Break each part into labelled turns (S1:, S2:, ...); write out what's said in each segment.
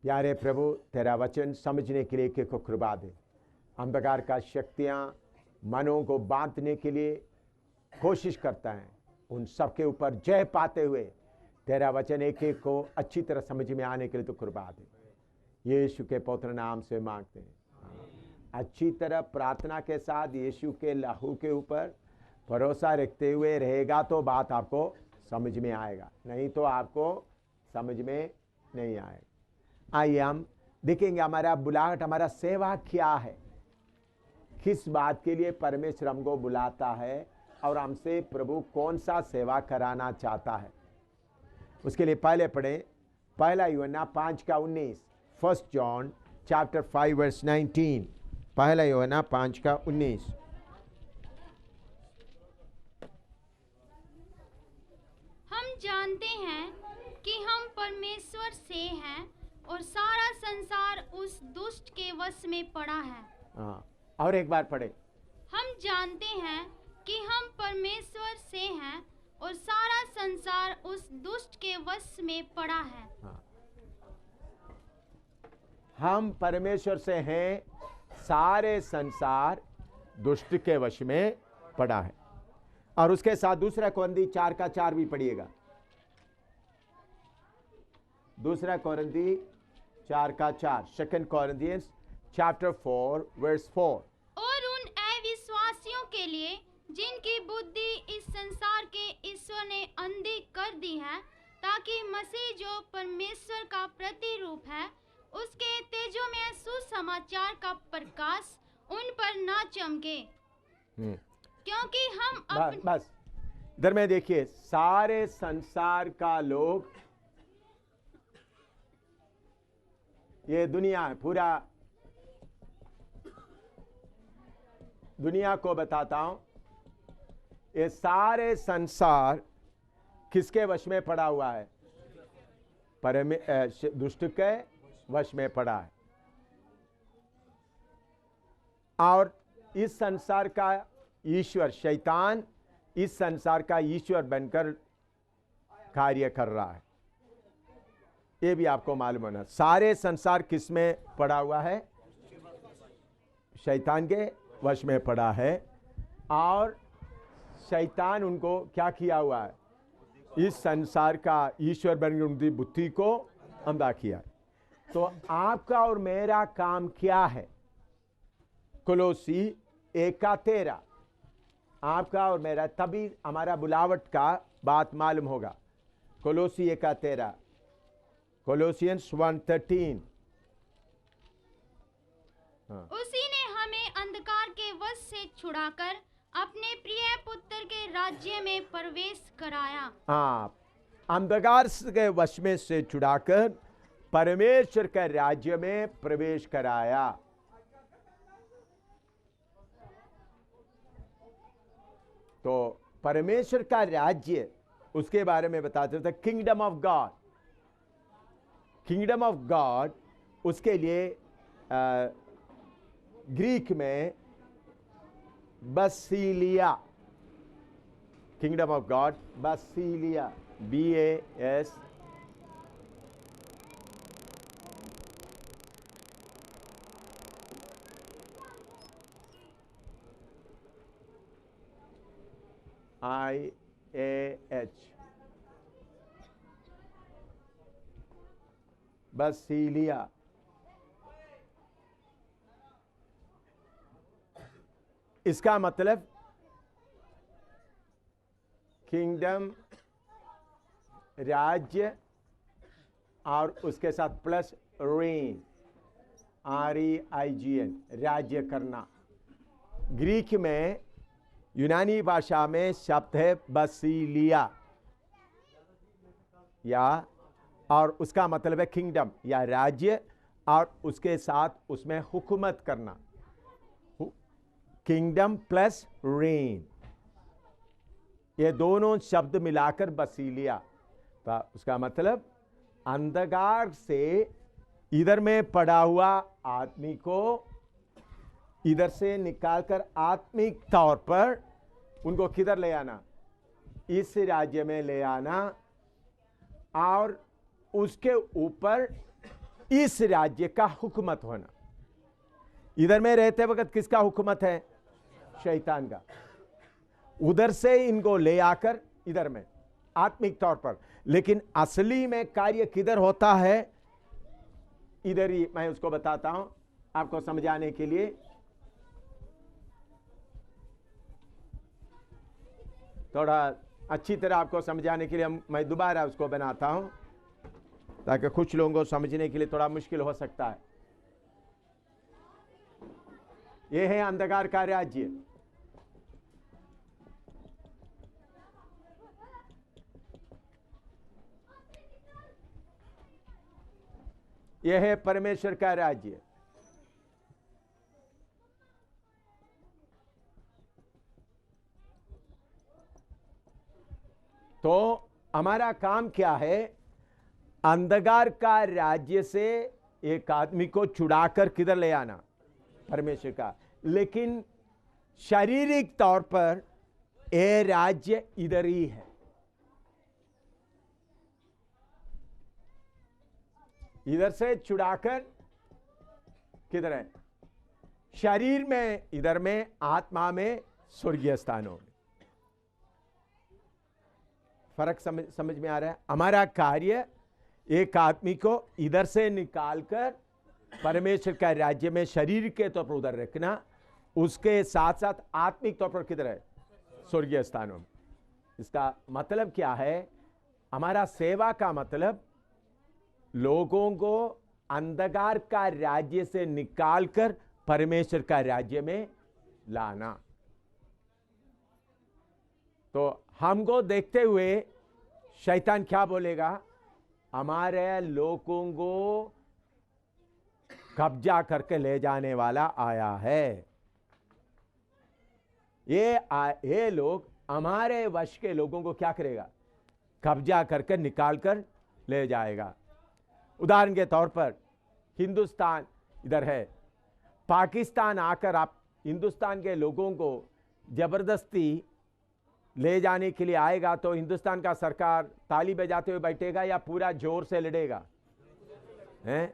S1: प्यारे प्रभु, तेरा वचन समझने के लिए को कृपा दे। अंधकार का शक्तियां मनों को बांधने के लिए कोशिश करता है, उन सबके ऊपर जय पाते हुए तेरा वचन एक एक को अच्छी तरह समझ में आने के लिए तो कृपा दे। यीशु के पवित्र नाम से मांगते हैं। अच्छी तरह प्रार्थना के साथ यीशु के लहू के ऊपर भरोसा रखते हुए रहेगा तो बात आपको समझ में आएगा, नहीं तो आपको समझ में नहीं आएगा। आइए हम देखेंगे हमारा बुलाहट, हमारा सेवा क्या है, किस बात के लिए परमेश्वर हमको बुलाता है और हमसे प्रभु कौन सा सेवा कराना चाहता है। उसके लिए पहले पढ़ें पहला यूहन्ना 5:19, 1 John chapter 5 verse 19। पहला यूहन्ना 5:19।
S2: हम जानते हैं कि हम परमेश्वर से हैं और सारा संसार उस दुष्ट के वश में पड़ा है।
S1: हाँ, और एक बार पढ़े।
S2: हम जानते हैं कि हम परमेश्वर से हैं और सारा संसार उस दुष्ट के वश में पड़ा है।
S1: हाँ, हम परमेश्वर से हैं, सारे संसार दुष्ट के वश में पड़ा है। और उसके साथ दूसरा कोरिन्थी 4:4 भी पढ़िएगा। दूसरा कोरिन्थी 4:4, 2 Corinthians chapter 4 verse 4।
S2: और उन अविश्वासियों के लिए जिनकी बुद्धि इस संसार के ईश्वर ने अंधी कर दी है, ताकि मसीह जो परमेश्वर का प्रतिरूप है उसके तेजोमय सुसमाचार का प्रकाश उन पर ना चमके, क्योंकि हम
S1: बस इधर में देखिए, सारे संसार का लोग, ये दुनिया है, पूरा दुनिया को बताता हूं, ये सारे संसार किसके वश में पड़ा हुआ है? दुष्ट के वश में पड़ा है। और इस संसार का ईश्वर शैतान इस संसार का ईश्वर बनकर कार्य कर रहा है। ये भी आपको मालूम होना। सारे संसार किस में पड़ा हुआ है? शैतान के वश में पड़ा है। और शैतान उनको क्या किया हुआ है? इस संसार का ईश्वर बनकर उनकी बुद्धि को अंधा किया। तो आपका और मेरा काम क्या है? कोलोसी 1:13। आपका और मेरा, तभी हमारा बुलावट का बात मालूम होगा। कोलोसी 1:13, कोलोसियंस 1:13।
S2: उसी ने हमें अंधकार के वश से छुड़ाकर अपने प्रिय पुत्र के राज्य में प्रवेश कराया।
S1: हाँ, अंधकार के वश में से छुड़ाकर परमेश्वर के राज्य में प्रवेश कराया। तो परमेश्वर का राज्य, उसके बारे में बताते थे, kingdom of God. Kingdom of God, उसके लिए ग्रीक में बसीलिया, किंगडम ऑफ गॉड, बसीलिया, BAS IAH, बसीलिया। इसका मतलब किंगडम, राज्य, और उसके साथ प्लस रेन, REIGN, राज्य करना। ग्रीक में, यूनानी भाषा में शब्द है बसीलिया, या और उसका मतलब है किंगडम या राज्य, और उसके साथ उसमें हुकूमत करना। किंगडम प्लस रेन, ये दोनों शब्द मिलाकर बसीलिया। तो उसका मतलब अंधकार से इधर में पड़ा हुआ आदमी को इधर से निकालकर आत्मिक तौर पर उनको किधर ले आना? इस राज्य में ले आना, और उसके ऊपर इस राज्य का हुकूमत होना। इधर में रहते वक्त किसका हुकूमत है? शैतान का। उधर से इनको ले आकर इधर में आत्मिक तौर पर, लेकिन असली में कार्य किधर होता है? इधर ही मैं उसको बताता हूं आपको समझाने के लिए। थोड़ा अच्छी तरह आपको समझाने के लिए मैं दोबारा उसको बनाता हूं, ताकि कुछ लोगों को समझने के लिए थोड़ा मुश्किल हो सकता है। यह है अंधकार का राज्य। यह है परमेश्वर का राज्य। तो हमारा काम क्या है? अंधकार का राज्य से एक आदमी को छुड़ाकर किधर ले आना? परमेश्वर का। लेकिन शारीरिक तौर पर यह राज्य इधर ही है। इधर से छुड़ाकर किधर है? शरीर में, इधर में, आत्मा में, स्वर्गीय स्थानों में। फर्क समझ में आ रहा है? हमारा कार्य एक आदमी को इधर से निकालकर परमेश्वर का राज्य में शरीर के तौर पर उधर रखना, उसके साथ साथ आत्मिक तौर पर किधर है? स्वर्गीय स्थानों में। इसका मतलब क्या है? हमारा सेवा का मतलब लोगों को अंधकार का राज्य से निकालकर परमेश्वर का राज्य में लाना। तो हमको देखते हुए शैतान क्या बोलेगा? हमारे लोगों को कब्जा करके ले जाने वाला आया है। ये लोग हमारे वश के लोगों को क्या करेगा? कब्जा करके निकाल कर ले जाएगा। उदाहरण के तौर पर हिंदुस्तान इधर है, पाकिस्तान आकर आप हिंदुस्तान के लोगों को जबरदस्ती ले जाने के लिए आएगा, तो हिंदुस्तान का सरकार ताली बजाते हुए बैठेगा या पूरा जोर से लड़ेगा? हैं?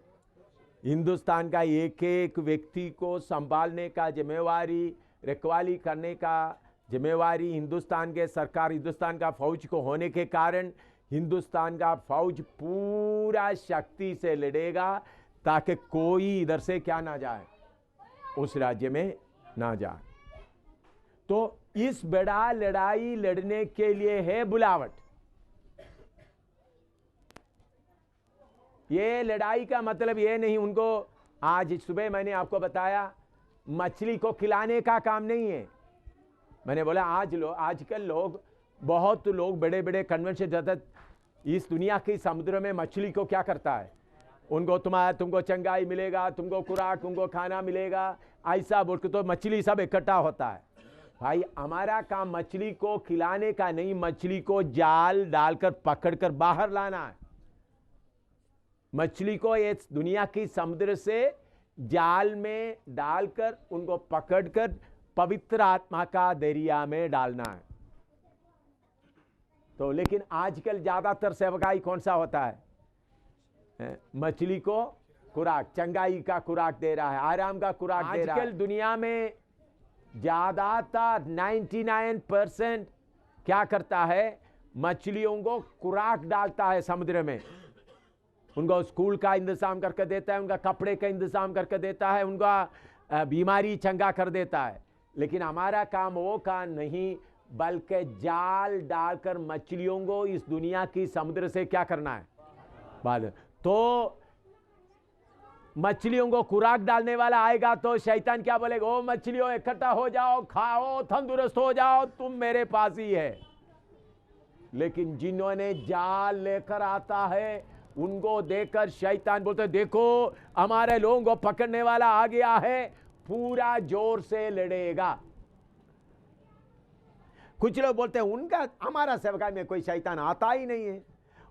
S1: हिंदुस्तान का एक एक व्यक्ति को संभालने का जिम्मेवारी, रखवाली करने का जिम्मेवारी हिंदुस्तान के सरकार, हिंदुस्तान का फौज को होने के कारण हिंदुस्तान का फौज पूरा शक्ति से लड़ेगा ताकि कोई इधर से क्या ना जाए, उस राज्य में ना जाए। तो इस बड़ा लड़ाई लड़ने के लिए है बुलावट। ये लड़ाई का मतलब ये नहीं, उनको आज सुबह मैंने आपको बताया मछली को खिलाने का काम नहीं है। मैंने बोला आजकल लोग, बहुत लोग बड़े बड़े कन्वेंशन जाते, इस दुनिया की समुद्र में मछली को क्या करता है? तुमको चंगाई मिलेगा, तुमको खुराक, तुमको खाना मिलेगा, ऐसा बोल के तो मछली सब इकट्ठा होता है। भाई हमारा काम मछली को खिलाने का नहीं, मछली को जाल डालकर पकड़कर बाहर लाना है। मछली को इस दुनिया की समुद्र से जाल में डालकर उनको पकड़कर पवित्र आत्मा का दरिया में डालना है। तो लेकिन आजकल ज्यादातर सेवकाई कौन सा होता है? मछली को खुराक, चंगाई का खुराक दे रहा है, आराम का खुराक दे रहा है। आजकल दुनिया में ज्यादातर 99% क्या करता है? मछलियों को खुराक डालता है समुद्र में। उनको स्कूल का इंतजाम करके देता है, उनका कपड़े का इंतजाम करके देता है, उनका बीमारी चंगा कर देता है। लेकिन हमारा काम वो काम नहीं, बल्कि जाल डालकर मछलियों को इस दुनिया की समुद्र से क्या करना है? बाल। तो मछलियों को खुराक डालने वाला आएगा तो शैतान क्या बोलेगा? ओ मछलियों इकट्ठा हो जाओ, खाओ, तंदुरुस्त हो जाओ, तुम मेरे पास ही है। लेकिन जिन्होंने जाल लेकर आता है उनको देखकर शैतान बोलते, देखो हमारे लोगों को पकड़ने वाला आ गया है, पूरा जोर से लड़ेगा। कुछ लोग बोलते हैं उनका, हमारा सेवकाई में कोई शैतान आता ही नहीं है,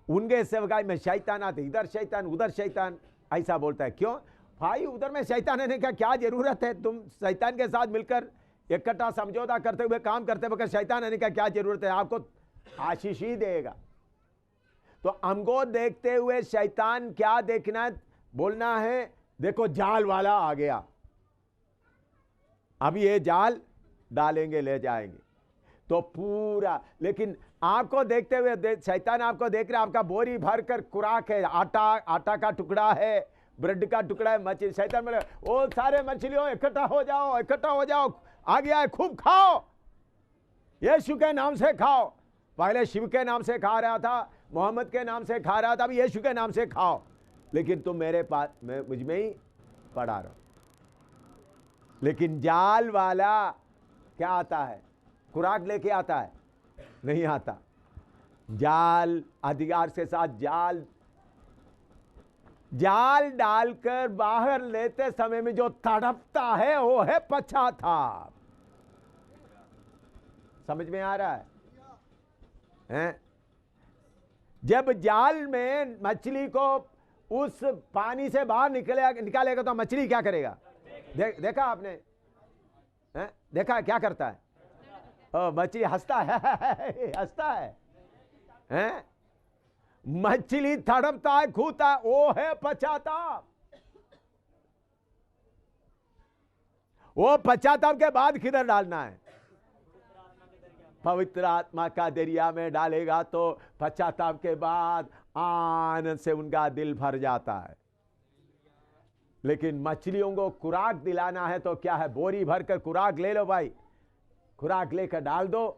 S1: उनके सेवकाई में शैतान आते, इधर शैतान उधर शैतान, ऐसा बोलता है। क्यों भाई? उधर में शैतान आने का क्या जरूरत है? तुम शैतान के साथ मिलकर इकट्ठा समझौता करते हुए काम करते वक्त शैतान आने का क्या जरूरत है? आपको आशीष ही देगा। तो हमको देखते हुए शैतान क्या देखना? बोलना है देखो जाल वाला आ गया, अब ये जाल डालेंगे ले जाएंगे। तो पूरा, लेकिन आपको देखते हुए शैतान आपको देख रहा है, आपका बोरी भर कर खुराक है, आटा का टुकड़ा है, ब्रेड का टुकड़ा है, मछली। शैतान बोले ओ सारे मछलियों इकट्ठा हो जाओ, इकट्ठा हो जाओ, आ गया है, खूब खाओ, यीशु के नाम से खाओ। पहले शिव के नाम से खा रहा था, मोहम्मद के नाम से खा रहा था, अब यीशु के नाम से खाओ, लेकिन तुम मेरे पास मुझ में ही पड़ा रहो। लेकिन जाल वाला क्या आता है? खुराक लेके आता है? नहीं आता। जाल अधिकार के साथ जाल डालकर बाहर लेते समय में जो तड़पता है वो है पश्चाताप। समझ में आ रहा है? हैं? जब जाल में मछली को उस पानी से बाहर निकालेगा तो मछली क्या करेगा? देखा आपने? हैं? देखा क्या करता है? मछली हंसता है, हंसता है, हैं? मछली तड़पता है, खूता है, वो है पश्चाताप। वो पश्चाताप के बाद किधर डालना है? पवित्र आत्मा का दरिया में डालेगा तो पश्चाताप के बाद आनंद से उनका दिल भर जाता है। लेकिन मछलियों को खुराक दिलाना है तो क्या है? बोरी भर कर खुराक ले लो भाई, खुराक लेकर डाल दो,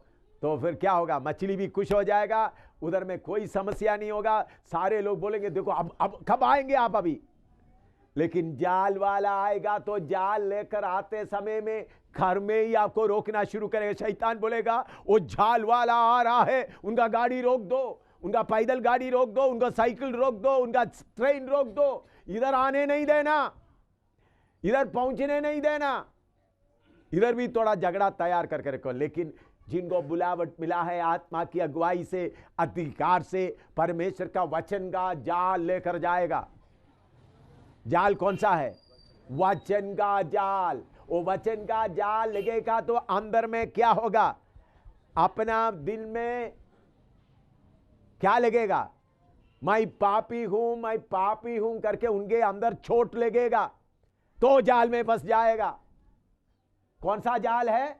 S1: तो फिर क्या होगा? मछली भी खुश हो जाएगा, उधर में कोई समस्या नहीं होगा। सारे लोग बोलेंगे देखो अब कब आएंगे आप अभी। लेकिन जाल वाला आएगा तो जाल लेकर आते समय में घर में ही आपको रोकना शुरू करेगा। शैतान बोलेगा वो जाल वाला आ रहा है, उनका गाड़ी रोक दो, उनका पैदल गाड़ी रोक दो, उनका साइकिल रोक दो, उनका ट्रेन रोक दो, इधर आने नहीं देना, इधर पहुंचने नहीं देना। इधर भी थोड़ा झगड़ा तैयार करके रखो। लेकिन जिनको बुलावट मिला है आत्मा की अगुवाई से, अधिकार से, परमेश्वर का वचन का जाल लेकर जाएगा। जाल कौन सा है? वचन का जाल। वो वचन का जाल लगेगा तो अंदर में क्या होगा? अपना दिल में क्या लगेगा? मैं पापी हूं, मैं पापी हूं करके उनके अंदर चोट लगेगा तो जाल में फंस जाएगा। कौन सा जाल है?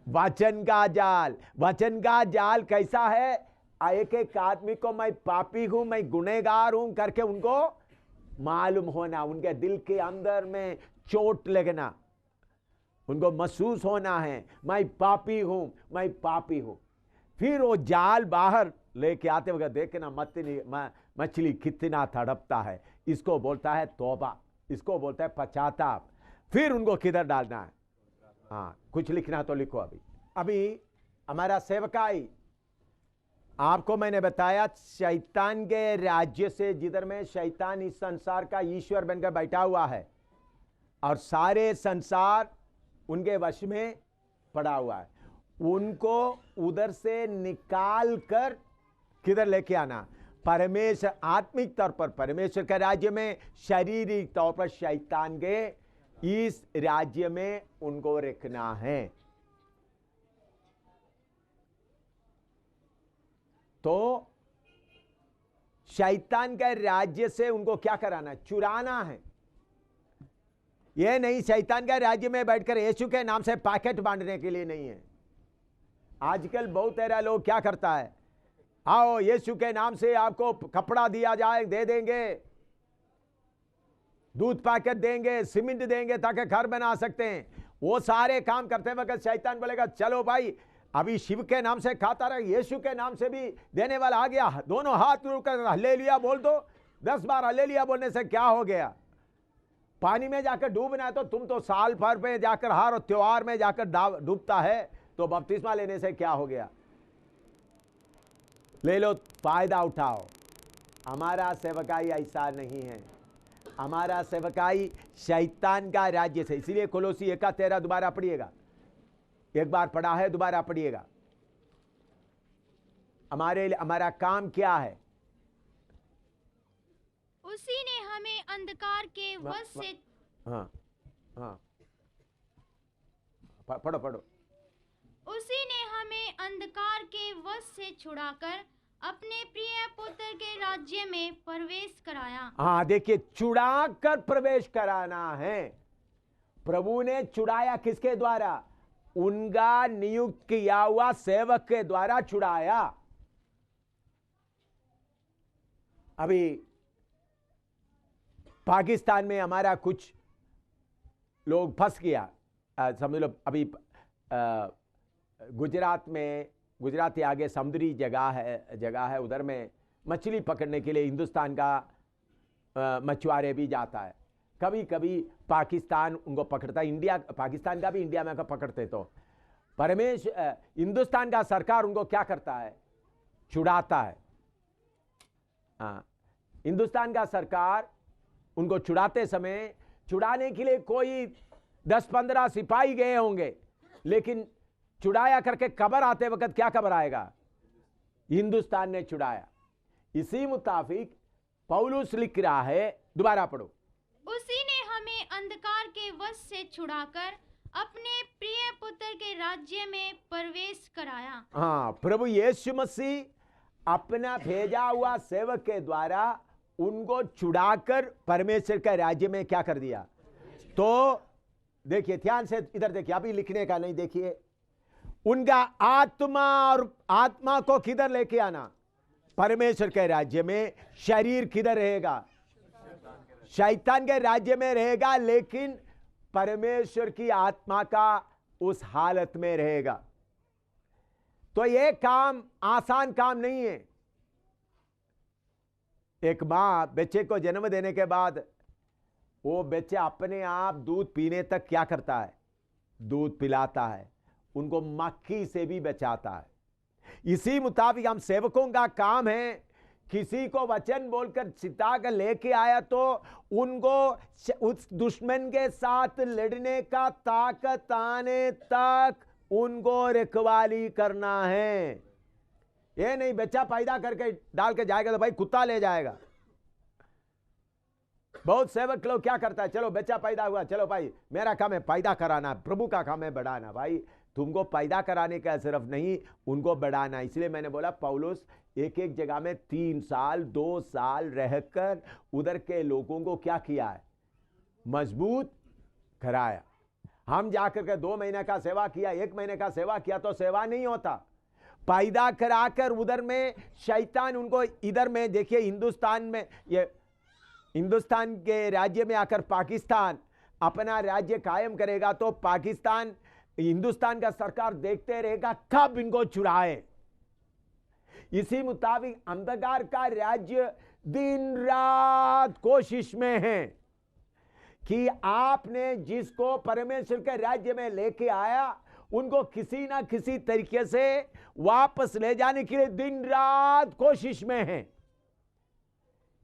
S1: वचन का जाल। वचन का जाल कैसा है? एक एक आदमी को मैं पापी हूं, मैं गुनहगार हूं करके उनको मालूम होना, उनके दिल के अंदर में चोट लगना, उनको महसूस होना है मैं पापी हूं, मैं पापी हूं। फिर वो जाल बाहर लेके आते वक्त देखना मछली कितना तड़पता है। इसको बोलता है तौबा, इसको बोलता है पश्चाताप। फिर उनको किधर डालना है? हाँ, कुछ लिखना तो लिखो। अभी हमारा सेवकाई, आपको मैंने बताया शैतान के राज्य से, जिधर में शैतान इस संसार का ईश्वर बनकर बैठा हुआ है और सारे संसार उनके वश में पड़ा हुआ है, उनको उधर से निकाल कर किधर लेके आना? परमेश्वर आत्मिक तौर पर परमेश्वर के राज्य में, शारीरिक तौर पर शैतान के इस राज्य में उनको रखना है। तो शैतान के राज्य से उनको क्या कराना? चुराना है। यह नहीं शैतान के राज्य में बैठकर यीशु के नाम से पैकेट बांटने के लिए नहीं है। आजकल बहुत सारे लोग क्या करता है, आओ यीशु के नाम से आपको कपड़ा दिया जाए, दे देंगे, दूध पैकेट देंगे, सीमेंट देंगे ताकि घर बना सकते हैं। वो सारे काम करते वक्त शैतान बोलेगा चलो भाई अभी शिव के नाम से खाता रहा, यीशु के नाम से भी देने वाला आ गया, दोनों हाथ रुककर हल्लेलुया बोल दो। 10 बार हल्लेलुया बोलने से क्या हो गया? पानी में जाकर डूबना है तो तुम तो साल भर में जाकर हर त्योहार में जाकर डूबता है, तो बपतिस्मा लेने से क्या हो गया? ले लो, फायदा उठाओ। हमारा सेवकाई ऐसा नहीं है। हमारा सेवकाई शैतान का राज्य से, इसलिए कोलोसी 1:13 दोबारा पढ़िएगा। एक बार पढ़ा है, दोबारा पढ़िएगा। हमारा काम क्या है?
S2: उसी ने हमें अंधकार के वश से
S1: हाँ हाँ पढ़ो।
S2: उसी ने हमें अंधकार के वश से छुड़ाकर अपने प्रिय पुत्र के राज्य में प्रवेश कराया।
S1: हाँ देखिए, छुड़ा कर प्रवेश कराना है। प्रभु ने छुड़ाया किसके द्वारा? उनका नियुक्त किया हुआ सेवक के द्वारा छुड़ाया। अभी पाकिस्तान में हमारा कुछ लोग फंस गया, समझ लो। अभी गुजरात में, गुजरात के आगे समुद्री जगह है, उधर में मछली पकड़ने के लिए हिंदुस्तान का मछुआरे भी जाता है। कभी कभी पाकिस्तान उनको पकड़ता है, इंडिया पाकिस्तान का भी इंडिया में पकड़ते। तो हिंदुस्तान का सरकार उनको क्या करता है? छुड़ाता है। हाँ, हिंदुस्तान का सरकार उनको छुड़ाते समय, छुड़ाने के लिए कोई 10-15 सिपाही गए होंगे, लेकिन छुड़ाया करके कब्र आते वक्त क्या कब्र आएगा? हिंदुस्तान ने छुड़ाया। इसी मुताबिक पौलुस लिख रहा है, दोबारा पढ़ो।
S2: उसी ने हमें अंधकार के वश से छुड़ाकर अपने प्रिय पुत्र के राज्य में प्रवेश कराया।
S1: हाँ, प्रभु यीशु मसीह अपना भेजा हुआ सेवक के द्वारा उनको छुड़ाकर परमेश्वर के राज्य में क्या कर दिया? तो देखिए, ध्यान से इधर देखिए, अभी लिखने का नहीं, देखिए उनका आत्मा, और आत्मा को किधर लेके आना? परमेश्वर के राज्य में। शरीर किधर रहेगा? शैतान के राज्य में रहेगा, लेकिन परमेश्वर की आत्मा का उस हालत में रहेगा। तो यह काम आसान काम नहीं है। एक मां बच्चे को जन्म देने के बाद वो बच्चा अपने आप दूध पीने तक क्या करता है? दूध पिलाता है, उनको मक्खी से भी बचाता है। इसी मुताबिक हम सेवकों का काम है, किसी को वचन बोलकर चिता कर लेके आया तो उनको उस दुश्मन के साथ लड़ने का ताकत आने तक उनको रखवाली करना है। ये नहीं बच्चा पैदा करके डाल के जाएगा तो भाई कुत्ता ले जाएगा। बहुत सेवक लोग क्या करता है, चलो बच्चा पैदा हुआ, चलो भाई मेरा काम है पैदा कराना, प्रभु का काम है बढ़ाना। भाई तुमको पैदा कराने का सिर्फ नहीं, उनको बढ़ाना। इसलिए मैंने बोला पौलुस एक एक जगह में 3 साल 2 साल रहकर उधर के लोगों को क्या किया है? मजबूत कराया। हम जाकर के 2 महीने का सेवा किया, 1 महीने का सेवा किया तो सेवा नहीं होता। पैदा कराकर उधर में शैतान उनको इधर में, देखिए हिंदुस्तान में, ये हिंदुस्तान के राज्य में आकर पाकिस्तान अपना राज्य कायम करेगा तो पाकिस्तान, हिंदुस्तान का सरकार देखते रहेगा कब इनको छुड़ाए। इसी मुताबिक अंधकार का राज्य दिन रात कोशिश में है कि आपने जिसको परमेश्वर के राज्य में लेके आया उनको किसी ना किसी तरीके से वापस ले जाने के लिए दिन रात कोशिश में है।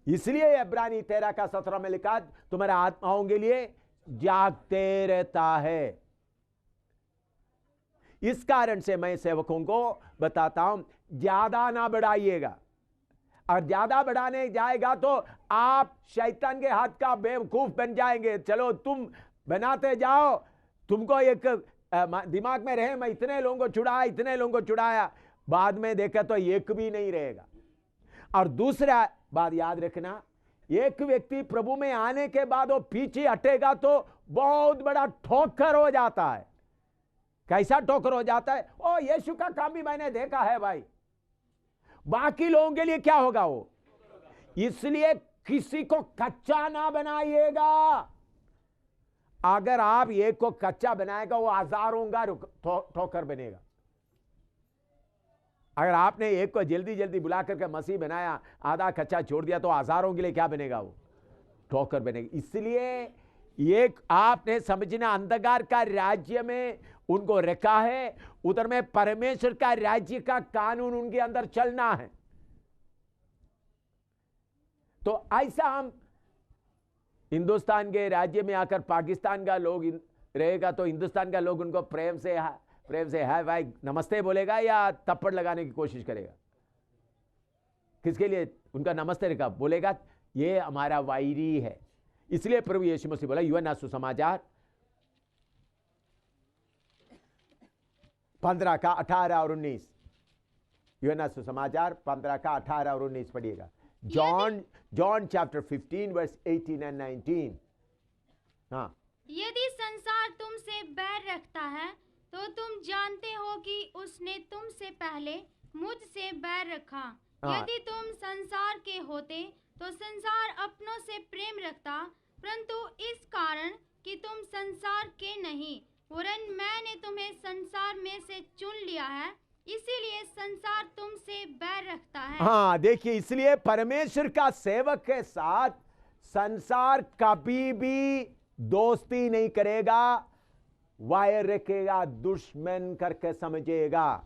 S1: इसलिए इब्रानी 13:17 में लिखा, तुम्हारा आत्माओं के लिए जागते रहता है। इस कारण से मैं सेवकों को बताता हूं, ज्यादा ना बढ़ाइएगा। और ज्यादा बढ़ाने जाएगा तो आप शैतान के हाथ का बेवकूफ बन जाएंगे। चलो तुम बनाते जाओ, तुमको एक दिमाग में रहे मैं इतने लोगों को छुड़ाया, इतने लोगों को छुड़ाया, बाद में देखा तो एक भी नहीं रहेगा। और दूसरा बात याद रखना, एक व्यक्ति प्रभु में आने के बाद वो पीछे हटेगा तो बहुत बड़ा ठोकर हो जाता है। कैसा ठोकर हो जाता है? ओ यीशु का काम भी मैंने देखा है भाई, बाकी लोगों के लिए क्या होगा वो? इसलिए किसी को कच्चा ना बनाइएगा। अगर आप एक को कच्चा बनाएगा वो हजारों का ठोकर बनेगा। अगर आपने एक को जल्दी जल्दी बुला करके मसीह बनाया, आधा कच्चा छोड़ दिया तो हजारों के लिए क्या बनेगा? वो ठोकर बनेगा। इसलिए एक आपने समझना, अंधकार का राज्य में उनको रखा है, उधर में परमेश्वर का राज्य का कानून उनके अंदर चलना है। तो ऐसा हम हिंदुस्तान के राज्य में आकर पाकिस्तान का लोग रहेगा तो हिंदुस्तान का लोग उनको प्रेम से हाय भाई नमस्ते बोलेगा या थप्पड़ लगाने की कोशिश करेगा? किसके लिए उनका नमस्ते रेखा बोलेगा? ये हमारा वैरी है। इसलिए प्रभु यीशु मसीह बोला, यूहन्ना सुसमाचार 15 का 18 और 19, यूहन्ना सुसमाचार 15 का 18 और 19 पढ़िएगा। John chapter 15 verse 18 and 19। हाँ,
S2: यदि संसार तुमसे बैर रखता है तो तुम जानते हो कि उसने तुमसे पहले मुझसे बैर रखा।
S1: हाँ।
S2: यदि तुम संसार के होते तो संसार अपनों से प्रेम रखता, परंतु इस कारण कि तुम संसार के नहीं वरन मैंने तुम्हें संसार में से चुन लिया है, इसीलिए संसार तुमसे बैर रखता है।
S1: हाँ, देखिए, इसलिए परमेश्वर का सेवक के साथ संसार कभी भी दोस्ती नहीं करेगा, वायर रखेगा, दुश्मन करके समझेगा।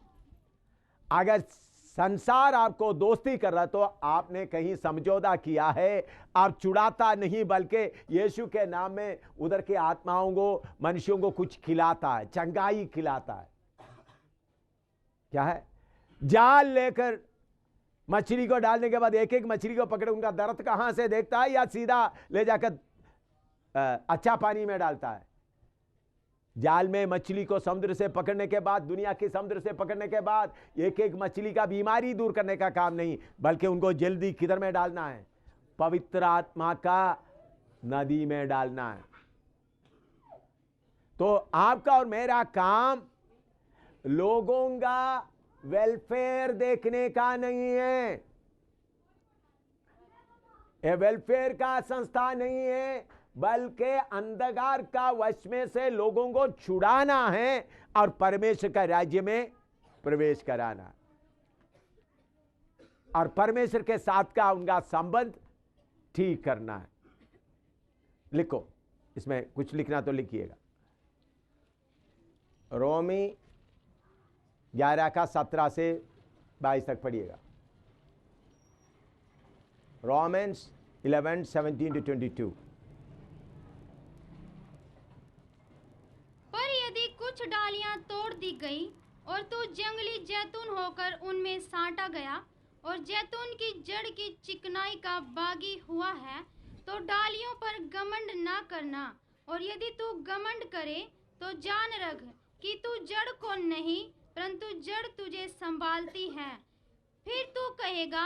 S1: अगर संसार आपको दोस्ती कर रहा तो आपने कहीं समझौता किया है। आप छुड़ाता नहीं बल्कि यीशु के नाम में उधर के आत्माओं को, मनुष्यों को कुछ खिलाता है, चंगाई खिलाता है। क्या है? जाल लेकर मछली को डालने के बाद एक एक मछली को पकड़े उनका दर्द कहां से देखता है, या सीधा ले जाकर अच्छा पानी में डालता है। जाल में मछली को समुद्र से पकड़ने के बाद, दुनिया के समुद्र से पकड़ने के बाद एक एक मछली का बीमारी दूर करने का काम नहीं, बल्कि उनको जल्दी किधर में डालना है? पवित्र आत्मा का नदी में डालना है। तो आपका और मेरा काम लोगों का वेलफेयर देखने का नहीं है, ये वेलफेयर का संस्था नहीं है, बल्कि अंधकार का वश में से लोगों को छुड़ाना है और परमेश्वर का राज्य में प्रवेश कराना है, और परमेश्वर के साथ का उनका संबंध ठीक करना है। लिखो, इसमें कुछ लिखना तो लिखिएगा। रोमी 11 का 17 से 22 तक पढ़िएगा। Romans 11 17 to 22।
S2: पर यदि कुछ डालियां तोड़ दी गई और तू जंगली जैतून होकर उनमें साटा गया और जैतून की जड़ की चिकनाई का बागी हुआ है, तो डालियों पर घमंड ना करना। और यदि तू घमंड करे तो जान रख कि तू जड़ को नहीं परंतु जड़ तुझे संभालती है। फिर तू कहेगा,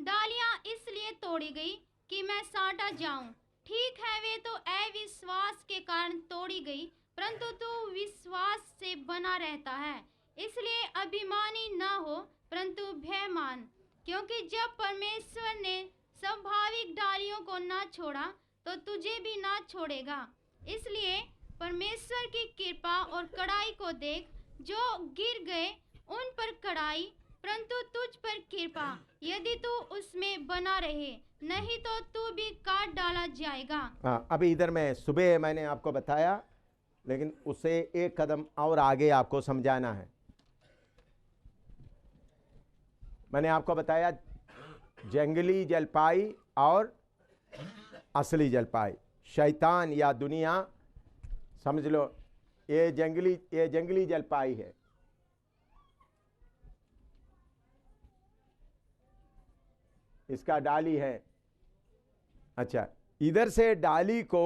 S2: डालियां इसलिए तोड़ी गई कि मैं साटा जाऊं। ठीक है, वे तो अविश्वास के कारण तोड़ी गई, परंतु तू विश्वास से बना रहता है, इसलिए अभिमानी ना हो परंतु भय मान। क्योंकि जब परमेश्वर ने स्वाभाविक डालियों को ना छोड़ा तो तुझे भी ना छोड़ेगा। इसलिए परमेश्वर की कृपा और कड़ाई को देख। जो गिर गए उन पर कड़ाई, परंतु तुझ पर कृपा, यदि तू उसमें बना रहे, नहीं तो तू भी काट डाला जाएगा।
S1: हाँ, अभी इधर में सुबह मैंने आपको बताया, लेकिन उसे एक कदम और आगे आपको समझाना है। मैंने आपको बताया जंगली जलपाई और असली जलपाई, शैतान या दुनिया, समझ लो ये जंगली जलपाई है। इसका डाली है। अच्छा, इधर से डाली को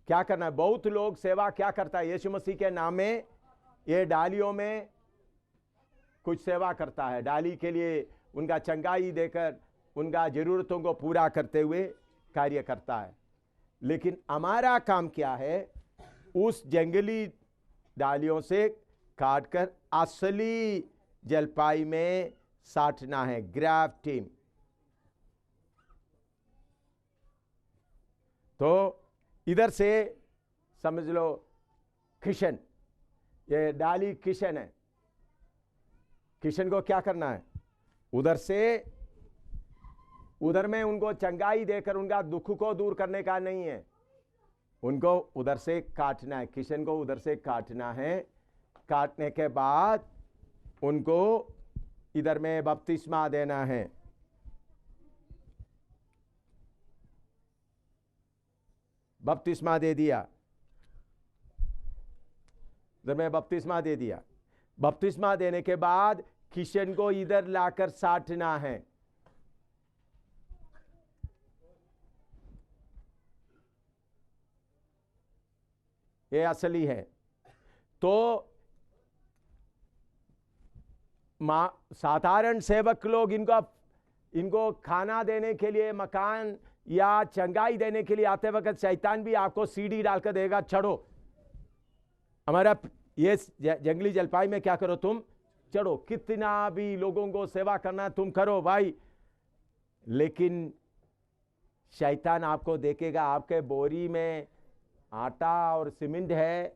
S1: क्या करना है? बहुत लोग सेवा क्या करता है, यीशु मसीह के नाम में ये डालियों में कुछ सेवा करता है, डाली के लिए उनका चंगाई देकर उनका जरूरतों को पूरा करते हुए कार्य करता है। लेकिन हमारा काम क्या है? उस जंगली डालियों से काटकर असली जलपाई में साटना है, ग्राफ्टिंग। तो इधर से समझ लो किशन, ये डाली किशन है। किशन को क्या करना है? उधर से उधर में उनको चंगाई देकर उनका दुख को दूर करने का नहीं है, उनको उधर से काटना है। किशन को उधर से काटना है। काटने के बाद उनको इधर में बपतिस्मा देना है। बपतिस्मा दे दिया, इधर में बपतिस्मा दे दिया। बपतिस्मा देने के बाद किशन को इधर लाकर साटना है। ये असली है। तो साधारण सेवक लोग इनको खाना देने के लिए, मकान या चंगाई देने के लिए आते वक्त शैतान भी आपको सीढ़ी डालकर देगा, चढ़ो, हमारा ये जंगली जलपाई में क्या करो, तुम चढ़ो, कितना भी लोगों को सेवा करना है तुम करो भाई। लेकिन शैतान आपको देखेगा आपके बोरी में आटा और सीमेंट है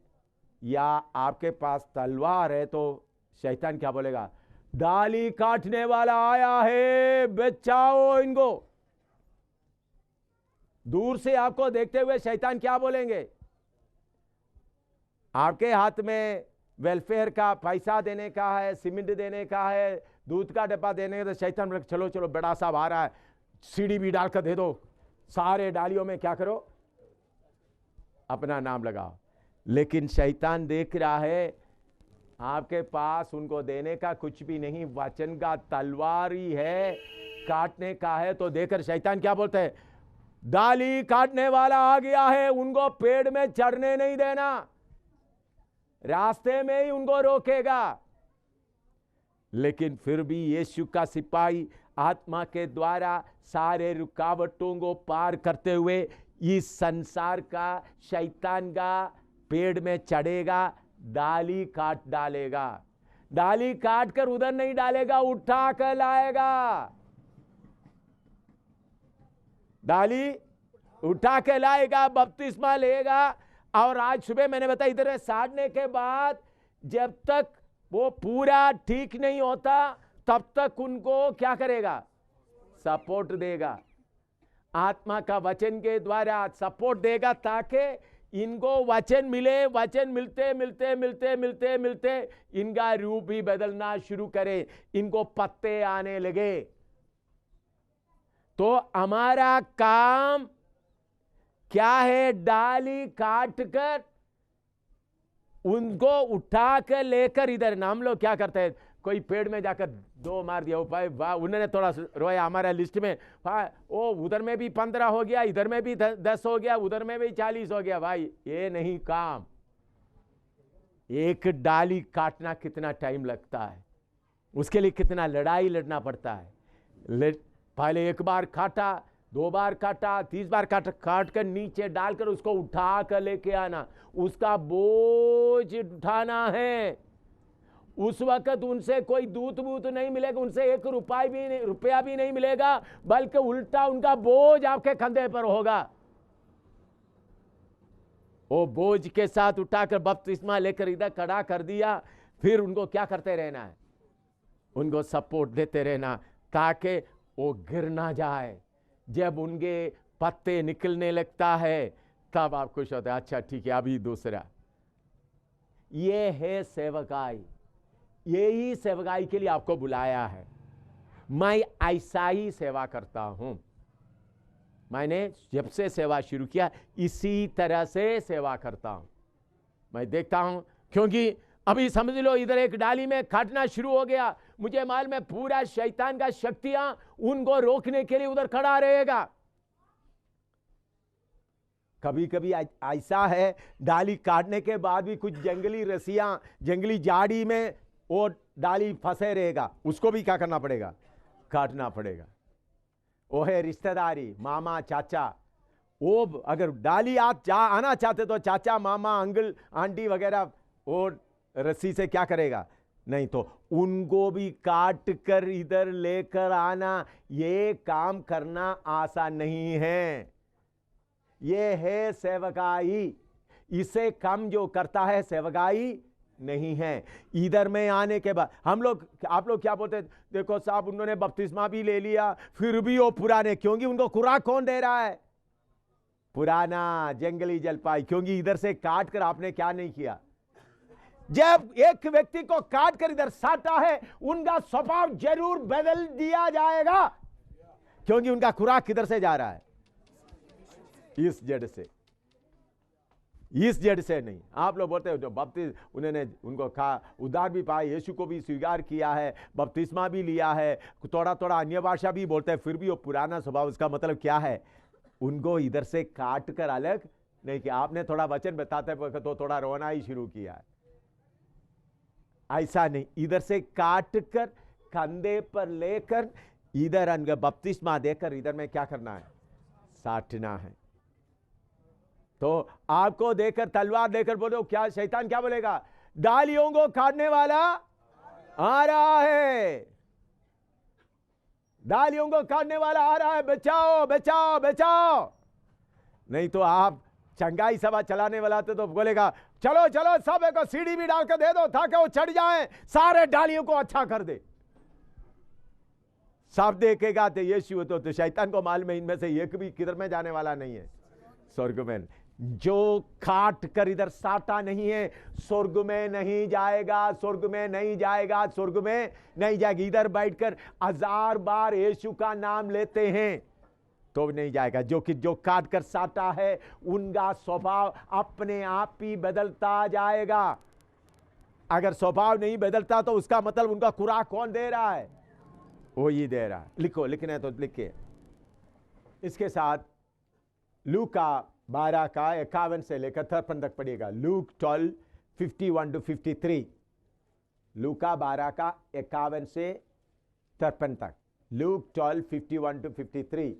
S1: या आपके पास तलवार है, तो शैतान क्या बोलेगा, डाली काटने वाला आया है, बचाओ इनको। दूर से आपको देखते हुए शैतान क्या बोलेंगे, आपके हाथ में वेलफेयर का पैसा देने का है, सीमेंट देने का है, दूध का डब्बा देने का, तो शैतान बोले चलो चलो बड़ा साहब आ रहा है, सीढ़ी भी डालकर दे दो, सारे डालियों में क्या करो, अपना नाम लगाओ। लेकिन शैतान देख रहा है आपके पास उनको देने का कुछ भी नहीं, वचन का तलवार ही है, काटने का है। तो देखकर शैतान क्या बोलते हैं, डाली काटने वाला आ गया है, उनको पेड़ में चढ़ने नहीं देना, रास्ते में ही उनको रोकेगा। लेकिन फिर भी यीशु का सिपाही आत्मा के द्वारा सारे रुकावटों को पार करते हुए इस संसार का, शैतान का पेड़ में चढ़ेगा, डाली काट डालेगा। डाली काट कर उधर नहीं डालेगा, उठा कर लाएगा, डाली उठा के लाएगा, बपतिस्मा लेगा। और आज सुबह मैंने बताया इधर साड़ने के बाद जब तक वो पूरा ठीक नहीं होता तब तक उनको क्या करेगा, सपोर्ट देगा, आत्मा का वचन के द्वारा सपोर्ट देगा, ताकि इनको वचन मिले, वचन मिलते मिलते मिलते मिलते मिलते इनका रूप भी बदलना शुरू करे, इनको पत्ते आने लगे। तो हमारा काम क्या है, डाली काट कर उनको उठा कर लेकर इधर। नाम लोग क्या करते हैं, कोई पेड़ में जाकर 2 मार दिया, वाह उन्होंने थोड़ा रोया, हमारा लिस्ट में ओ उधर में भी 15 हो गया, इधर में भी 10 हो गया, उधर में भी 40 हो गया। भाई ये नहीं काम, एक डाली काटना कितना टाइम लगता है, उसके लिए कितना लड़ाई लड़ना पड़ता है। पहले एक बार काटा, 2 बार काटा, 30 बार काटा, काट कर नीचे डालकर उसको उठा कर लेके आना, उसका बोझ उठाना है। उस वक्त उनसे कोई दूत बूत नहीं मिलेगा, उनसे 1 रुपया भी नहीं मिलेगा, बल्कि उल्टा उनका बोझ आपके कंधे पर होगा। वो बोझ के साथ उठाकर बपतिस्मा लेकर इधर खड़ा कर दिया, फिर उनको क्या करते रहना है, उनको सपोर्ट देते रहना, ताकि वो गिर ना जाए। जब उनके पत्ते निकलने लगता है तब आप खुश होते हैं, अच्छा ठीक है अभी दूसरा। ये है सेवकाई, यही सेवकाई के लिए आपको बुलाया है। मैं ऐसा ही सेवा करता हूं, मैंने जब से सेवा शुरू किया इसी तरह से सेवा करता हूं। मैं देखता हूं, क्योंकि अभी समझ लो इधर एक डाली में काटना शुरू हो गया, मुझे मालूम है पूरा शैतान का शक्तियां उनको रोकने के लिए उधर खड़ा रहेगा। कभी कभी ऐसा है, डाली काटने के बाद भी कुछ जंगली रस्सियां, जंगली झाड़ी में वो डाली फंसे रहेगा, उसको भी क्या करना पड़ेगा, काटना पड़ेगा। वो है रिश्तेदारी, मामा चाचा। वो अगर डाली आप आना चाहते तो चाचा मामा अंकल आंटी वगैरह वो रस्सी से क्या करेगा, नहीं तो उनको भी काट कर इधर लेकर आना, ये काम करना आसान नहीं है। ये है सेवकाई, इसे कम जो करता है सेवकाई नहीं है। इधर में आने के बाद आप लोग क्या बोलते हैं, देखो साहब उन्होंने बपतिस्मा भी ले लिया फिर भी वो पुराने, क्योंकि उनको खुराक कौन दे रहा है, पुराना जंगली जलपाई। क्योंकि इधर से काट कर आपने क्या नहीं किया, जब एक व्यक्ति को काट कर इधर साटा है उनका स्वभाव जरूर बदल दिया जाएगा, क्योंकि उनका खुराक किधर से जा रहा है, इस जड़ से, इस जड़ से नहीं। आप लोग बोलते हो जो बपतिस्मा उन्होंने उनको कहा, उद्धार भी पाया, यीशु को भी स्वीकार किया है, बपतिस्मा भी लिया है, थोड़ा थोड़ा अन्य भाषा भी बोलते हैं, फिर भी वो पुराना स्वभाव। उसका मतलब क्या है, उनको इधर से काट कर अलग नहीं किया। आपने थोड़ा वचन बताते वक्त तो थोड़ा रोना ही शुरू किया है। ऐसा नहीं, इधर से काट कर कंधे पर लेकर इधर अनगा बपतिस्मा देकर इधर में क्या करना है, साटना है। तो आपको देकर तलवार देकर बोलो, क्या शैतान क्या बोलेगा, डालियों को काटने वाला आ रहा है, डालियों को काटने वाला आ रहा है, बचाओ बचाओ बचाओ। नहीं तो आप चंगाई सभा चलाने वाला तो बोलेगा, चलो चलो सब को सीढ़ी भी डाल कर दे दो ताकि वो चढ़ जाए, सारे डालियों को अच्छा कर दे। सब देखेगा तो यीशु तो शैतान को मालूम है इनमें से एक भी किधर में जाने वाला नहीं है, स्वर्ग में। जो काट कर इधर साटा नहीं है, स्वर्ग में नहीं जाएगा, स्वर्ग में नहीं जाएगा, स्वर्ग में नहीं जाएगा। इधर बैठकर 1000 बार यीशु का नाम लेते हैं तो नहीं जाएगा। जो काट कर साटा है उनका स्वभाव अपने आप ही बदलता जाएगा। अगर स्वभाव नहीं बदलता तो उसका मतलब उनका खुराक कौन दे रहा है, वो ही दे रहा है। लिखो, लिखना है तो लिखिए। इसके साथ लूका 12 का 51 से लेकर 53 तक पढ़िएगा। लूक 12 51 to 53, लूका 12 का 51 से 53 तक। Look 12 51 to 53।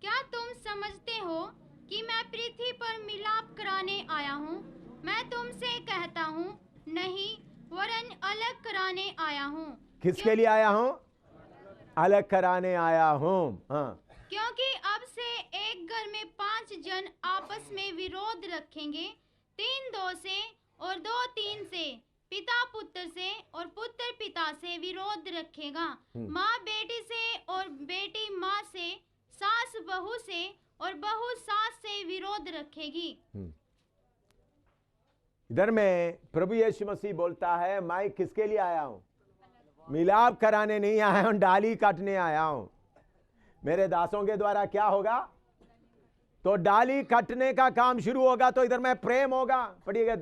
S2: क्या तुम समझते हो कि मैं पृथ्वी पर मिलाप कराने आया हूँ? मैं तुमसे कहता हूँ नहीं, वरन अलग कराने आया हूँ।
S1: किसके लिए आया हूँ? अलग कराने आया हूँ। हाँ,
S2: क्योंकि अब से एक घर में 5 जन आपस में विरोध रखेंगे, 3 2 से और 2 3 से, पिता पुत्र से और पुत्र पिता से विरोध रखेगा, माँ बेटी से और बेटी माँ से, सास बहू से और बहू सास से विरोध रखेगी।
S1: इधर में प्रभु यीशु मसीह बोलता है, मैं किसके लिए आया हूं? मिलाप कराने नहीं आया हूं, डाली काटने आया हूं। मेरे दासों के द्वारा क्या होगा? तो डाली कटने का काम शुरू होगा तो इधर में प्रेम होगा। पढ़िएगा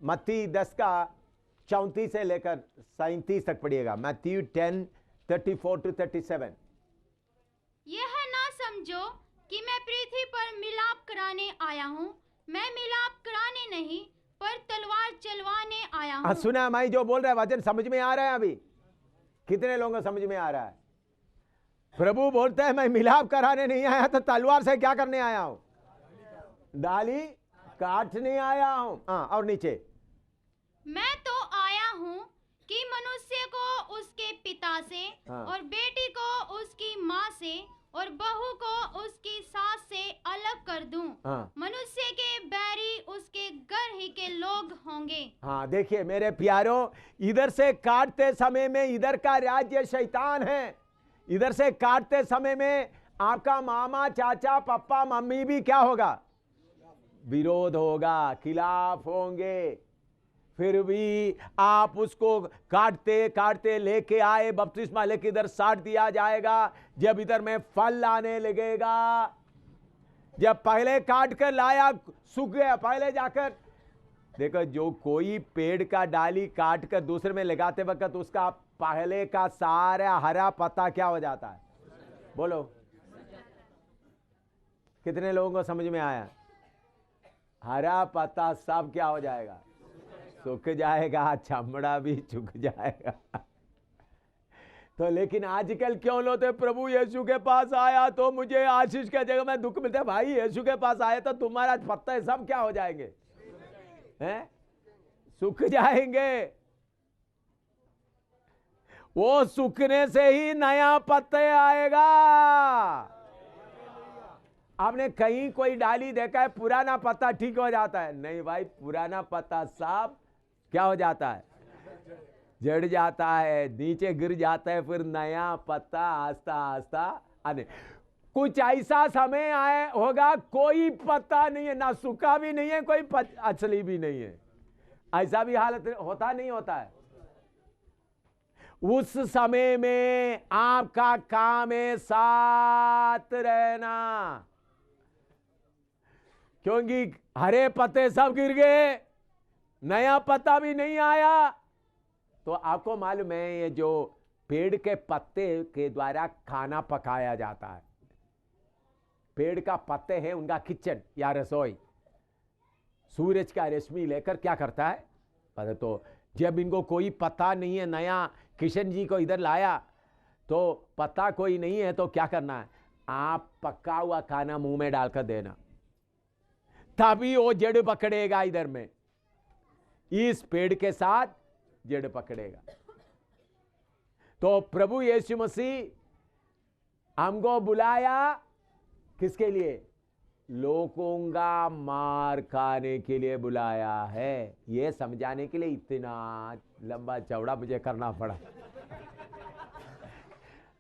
S1: मत्ती 10 का 34 से लेकर 37 तक पढ़िएगा। मत्ती 10 34 to 37।
S2: यह ना समझो कि मैं पृथ्वी पर मिलाप कराने आया हूँ। मैं मिलाप कराने नहीं पर तलवार चलवाने आया हूँ।
S1: सुना मैं जो बोल रहा है वचन समझ में आ रहा है? अभी कितने लोगों को समझ में आ रहा है? प्रभु बोलते हैं मैं मिलाप कराने नहीं आया तो तलवार से क्या करने आया हूं? डाली काटने आया हूं। हाँ, और नीचे,
S2: मैं तो आया हूँ कि मनुष्य को उसके पिता से और बेटी को उसकी माँ से और बहू को उसकी सास से अलग कर दूं। मनुष्य के बैरी उसके घर ही के लोग होंगे। हाँ,
S1: देखिए मेरे प्यारों, इधर से काटते समय में इधर का राज्य शैतान है। इधर से काटते समय में आपका मामा चाचा पापा मम्मी भी क्या होगा? विरोध होगा, खिलाफ होंगे। फिर भी आप उसको काटते काटते लेके आए, बपतिस्मा लेके इधर साट दिया जाएगा। जब इधर में फल आने लगेगा, जब पहले काट कर लाया सूख गया, पहले जाकर देखो, जो कोई पेड़ का डाली काट कर दूसरे में लगाते वक्त उसका पहले का सारा हरा पत्ता क्या हो जाता है? बोलो, कितने लोगों को समझ में आया? हरा पत्ता सब क्या हो जाएगा? सूख जाएगा, चमड़ा भी झुक जाएगा। तो लेकिन आजकल क्यों लोग प्रभु यीशु के पास आया तो मुझे आशीष के जगह में दुख मिलता है। भाई यीशु के पास आए तो तुम्हारा पत्ते सब क्या हो जाएंगे? हैं? सूख जाएंगे। वो सूखने से ही नया पत्ते आएगा। आपने कहीं कोई डाली देखा है पुराना पत्ता ठीक हो जाता है? नहीं भाई, पुराना पत्ता सब क्या हो जाता है? जड़ जाता है, नीचे गिर जाता है, फिर नया पत्ता आस्ता आस्ता आने। कुछ ऐसा समय आए होगा कोई पत्ता नहीं है, ना सूखा भी नहीं है, कोई असली भी नहीं है। ऐसा भी हालत होता नहीं होता है? उस समय में आपका काम है साथ रहना, क्योंकि हरे पत्ते सब गिर गए, नया पत्ता भी नहीं आया। तो आपको मालूम है ये जो पेड़ के पत्ते के द्वारा खाना पकाया जाता है, पेड़ का पत्ते हैं उनका किचन या रसोई, सूरज का रश्मि लेकर क्या करता है पता, तो जब इनको कोई पता नहीं है, नया किशन जी को इधर लाया तो पता कोई नहीं है, तो क्या करना है, आप पका हुआ खाना मुंह में डालकर देना, तभी वो जड़ पकड़ेगा। इधर में इस पेड़ के साथ जड़ पकड़ेगा। तो प्रभु यीशु मसीह हमको बुलाया किसके लिए? लोगों का मार खाने के लिए बुलाया है। ये समझाने के लिए इतना लंबा चौड़ा मुझे करना पड़ा।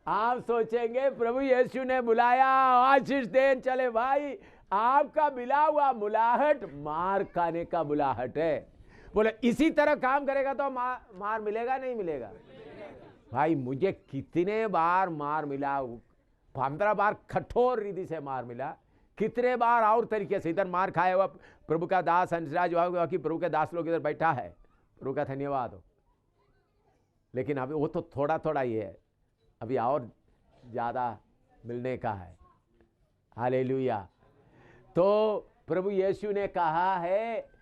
S1: आप सोचेंगे प्रभु यीशु ने बुलाया, आशीष देन चले भाई, आपका मिला हुआ बुलाहट मार खाने का बुलाहट है। बोले इसी तरह काम करेगा तो मार मिलेगा नहीं मिलेगा? भाई मुझे कितने बार मार मिला, 15 बार कठोर रीति से मार मिला, कितने बार और तरीके से इधर मार खाया हुआ प्रभु का दास हंसराज कि प्रभु के दास लोग इधर बैठा है, प्रभु का धन्यवाद हो। लेकिन अभी वो तो थोड़ा थोड़ा ही है, अभी और ज्यादा मिलने का है। हालेलुया। तो प्रभु यीशु ने कहा है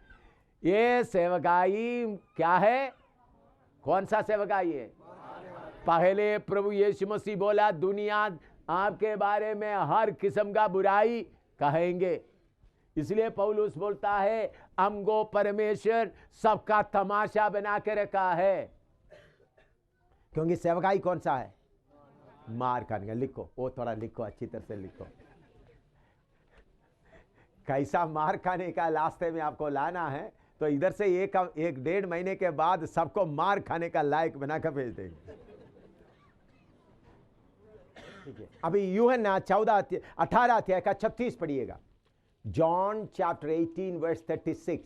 S1: ये सेवकाई क्या है? कौन सा सेवकाई है? पहले प्रभु यीशु मसीह बोला दुनिया आपके बारे में हर किस्म का बुराई कहेंगे, इसलिए पौलुस बोलता है हमको परमेश्वर सबका तमाशा बना के रखा है। क्योंकि सेवकाई कौन सा है? मार खाने का। लिखो, वो थोड़ा लिखो, अच्छी तरह से लिखो, कैसा मार खाने का रास्ते में आपको लाना है। तो इधर से एक 1.5 महीने के बाद सबको मार खाने का लायक बनाकर भेज देंगे। ठीक है, अभी यूहन्ना 18 अध्याय का 36 पढ़िएगा। John chapter 18 verse 36।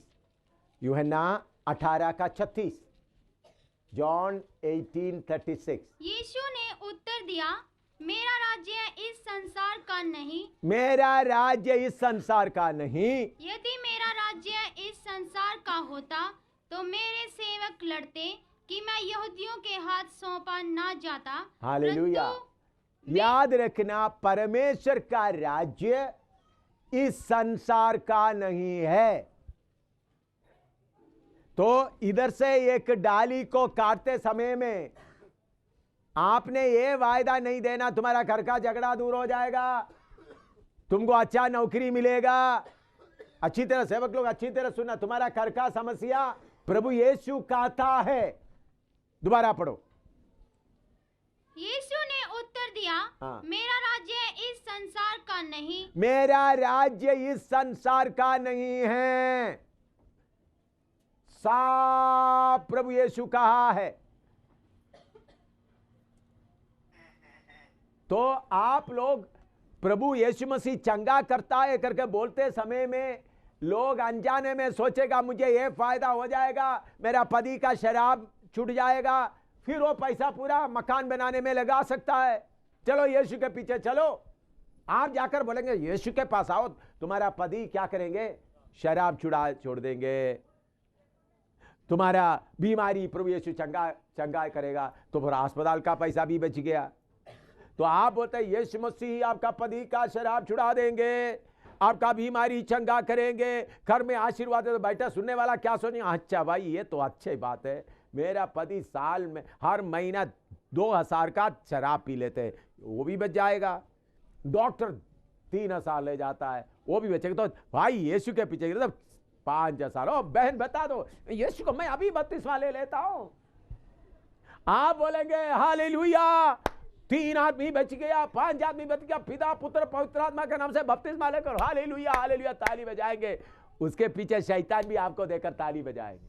S1: यूहन्ना 18 का 36। जॉन 18:36।
S2: यीशु ने उत्तर दिया, मेरा राज्य इस संसार का नहीं।
S1: मेरा राज्य इस संसार का नहीं।
S2: यदि मेरा राज्य इस संसार का होता तो मेरे सेवक लड़ते कि मैं यहूदियों के हाथ सौंपा ना जाता।
S1: हालेलुया। याद रखना, परमेश्वर का राज्य इस संसार का नहीं है। तो इधर से एक डाली को काटते समय में आपने ये वायदा नहीं देना तुम्हारा घर का झगड़ा दूर हो जाएगा, तुमको अच्छा नौकरी मिलेगा। अच्छी तरह सेवक लोग अच्छी तरह सुनना, तुम्हारा घर का समस्या प्रभु यीशु कहता है। दोबारा पढ़ो।
S2: यीशु ने उत्तर दिया, मेरा राज्य इस संसार का नहीं।
S1: मेरा राज्य इस संसार का नहीं है। साफ प्रभु यीशु कहा है। तो आप लोग प्रभु यीशु मसीह चंगा करता है करके बोलते समय में लोग अनजाने में सोचेगा मुझे ये फायदा हो जाएगा, मेरा पति का शराब छूट जाएगा, फिर वो पैसा पूरा मकान बनाने में लगा सकता है। चलो यीशु के पीछे चलो। आप जाकर बोलेंगे यीशु के पास आओ, तुम्हारा पति क्या करेंगे? शराब छोड़ देंगे। तुम्हारा बीमारी प्रभु यीशु चंगा करेगा, तो फिर अस्पताल का पैसा भी बच गया। तो आप बोलते हैं यीशु मसीह आपका पति का शराब छुड़ा देंगे, आपका बीमारी चंगा करेंगे, घर में आशीर्वाद है। तो बैठा सुनने वाला क्या सोचेंगे? अच्छा भाई ये तो अच्छी बात है, मेरा पति साल में हर महीना 2000 का शराब पी लेते हैं, वो भी बच जाएगा। डॉक्टर 3000 ले जाता है, वो भी बचेगा। तो भाई यीशु के पीछे तो 5000। ओ बहन बता दो यीशु को मैं अभी 32वां ले लेता हूं। आप बोलेंगे हालेलुया, 3 आदमी बच गया, 5 आदमी बच गया, पिता पुत्र पवित्र आत्मा के नाम से बपतिस्मा लेकर हालेलुया हालेलुया ताली बजाएंगे। उसके पीछे शैतान भी आपको देकर ताली बजाएंगे।